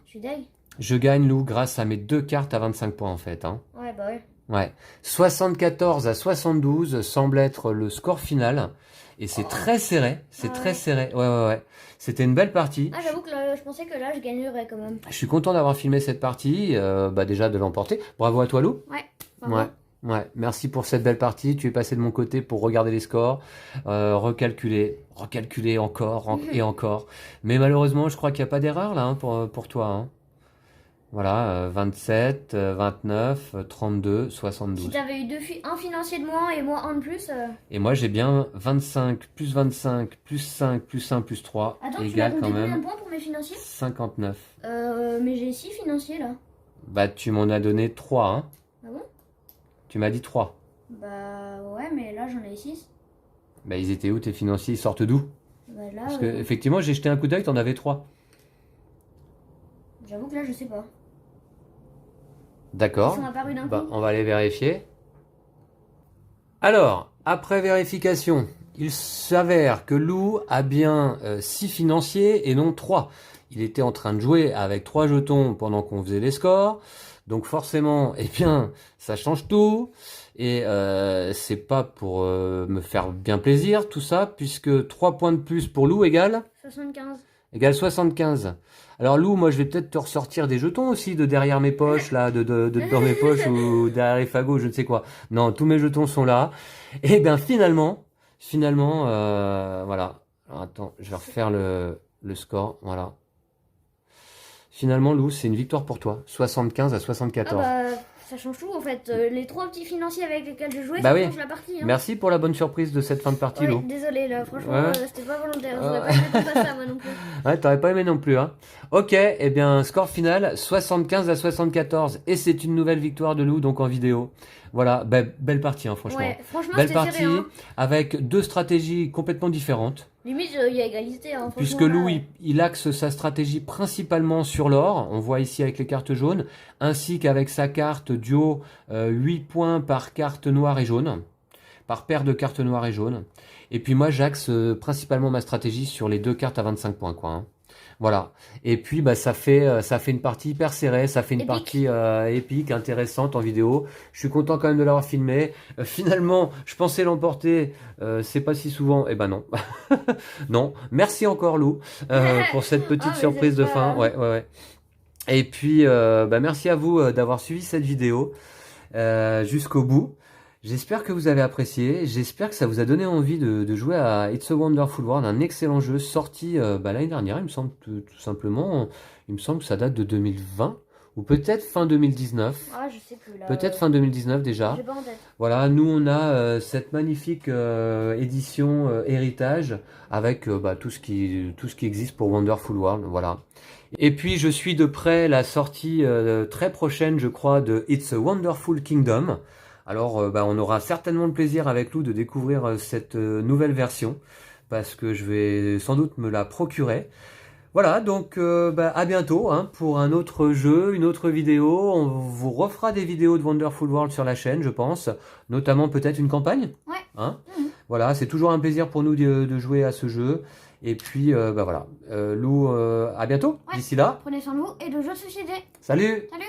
Je suis deg. Je gagne, Lou, grâce à mes 2 cartes à 25 points, en fait. Hein. Ouais, bah ouais. Ouais. 74 à 72 semble être le score final. Et c'est très serré. C'est Ah très ouais. serré. Ouais, ouais, ouais. C'était une belle partie. Ah, j'avoue que là, je pensais que là, je gagnerais quand même. Je suis content d'avoir filmé cette partie. Déjà de l'emporter. Bravo à toi, Lou. Ouais. Ouais. Ouais, merci pour cette belle partie. Tu es passé de mon côté pour regarder les scores, recalculer encore et encore. Mais malheureusement, je crois qu'il n'y a pas d'erreur là hein, pour toi. Hein. Voilà, 27, 29, 32, Si 72. t'avais eu un financier de moins et moi un de plus. Et moi, j'ai bien 25, plus 25, plus 5, plus 1, plus 3, Attends, tu m'as égale compté quand combien de même points pour mes financiers? 59. Mais j'ai 6 financiers là. Bah, tu m'en as donné 3, hein. Ah bon? Tu m'as dit 3. Bah ouais, mais là j'en ai 6. Bah, ils étaient où tes financiers? Ils sortent d'où? Bah là, Parce que, effectivement, j'ai jeté un coup d'œil, t'en avais 3. j'avoue que là je sais pas. Ils D'accord. sont apparus d'un Bah, coup. on va aller vérifier. Alors, après vérification, il s'avère que Lou a bien 6 financiers et non 3. Il était en train de jouer avec 3 jetons pendant qu'on faisait les scores. Donc forcément, eh bien, ça change tout. Et c'est pas pour me faire bien plaisir, tout ça, puisque 3 points de plus pour Lou égale 75. 75. Alors Lou, moi je vais peut-être te ressortir des jetons aussi de derrière mes poches, là, de dans mes poches ou derrière les fagots, je ne sais quoi. Non, tous mes jetons sont là. Et bien finalement, voilà. Alors attends, je vais refaire le score, voilà. Finalement Lou, c'est une victoire pour toi. 75 à Ah 74. bah, Ça change tout en fait. Les 3 petits financiers avec lesquels je jouais, Bah ça oui. change la partie. Hein. Merci pour la bonne surprise de cette fin de partie, Ouais, Lou. désolé là, franchement, Ouais. c'était pas volontaire. J'aurais pas aimé qu'on fasse ça moi non plus. Ouais, t'aurais pas aimé non plus, hein. Ok, eh bien, score final, 75-74. Et c'est une nouvelle victoire de Lou, donc en vidéo. Voilà, belle partie, hein, franchement. Ouais, franchement, Belle c'était partie, serré. Hein. avec 2 stratégies complètement différentes. Limite, il y a égalité. Hein, Puisque franchement, Lou, là, il axe sa stratégie principalement sur l'or, on voit ici avec les cartes jaunes, ainsi qu'avec sa carte duo 8 points par carte noire et jaune, par paire de cartes noires et jaunes. Et puis moi, j'axe principalement ma stratégie sur les 2 cartes à 25 points, quoi. Hein. Voilà. Et puis bah ça fait une partie hyper serrée, ça fait une épique. partie épique, intéressante en vidéo. Je suis content quand même de l'avoir filmé. Finalement, je pensais l'emporter, c'est pas si souvent. Eh ben non. Non. Merci encore Lou pour cette petite surprise de fin. Ouais, ouais, ouais. Et puis bah merci à vous d'avoir suivi cette vidéo jusqu'au bout. J'espère que vous avez apprécié, j'espère que ça vous a donné envie de jouer à It's a Wonderful World, un excellent jeu sorti l'année dernière, il me semble tout simplement, il me semble que ça date de 2020, ou peut-être fin 2019. Ah, je sais plus là. Peut-être fin 2019 déjà. J'ai pas en tête. Voilà, nous on a cette magnifique édition héritage avec tout ce qui existe pour Wonderful World, voilà. Et puis je suis de près la sortie très prochaine, je crois, de It's a Wonderful Kingdom. Alors on aura certainement le plaisir avec Lou de découvrir cette nouvelle version, parce que je vais sans doute me la procurer. Voilà, donc à bientôt hein, pour un autre jeu, une autre vidéo. On vous refera des vidéos de Wonderful World sur la chaîne, je pense. Notamment peut-être une campagne. Ouais. Hein. Voilà, c'est toujours un plaisir pour nous de jouer à ce jeu. Et puis, voilà. Lou, à bientôt. Ouais. D'ici là. Prenez soin de vous et de jeux de société. Salut! Salut!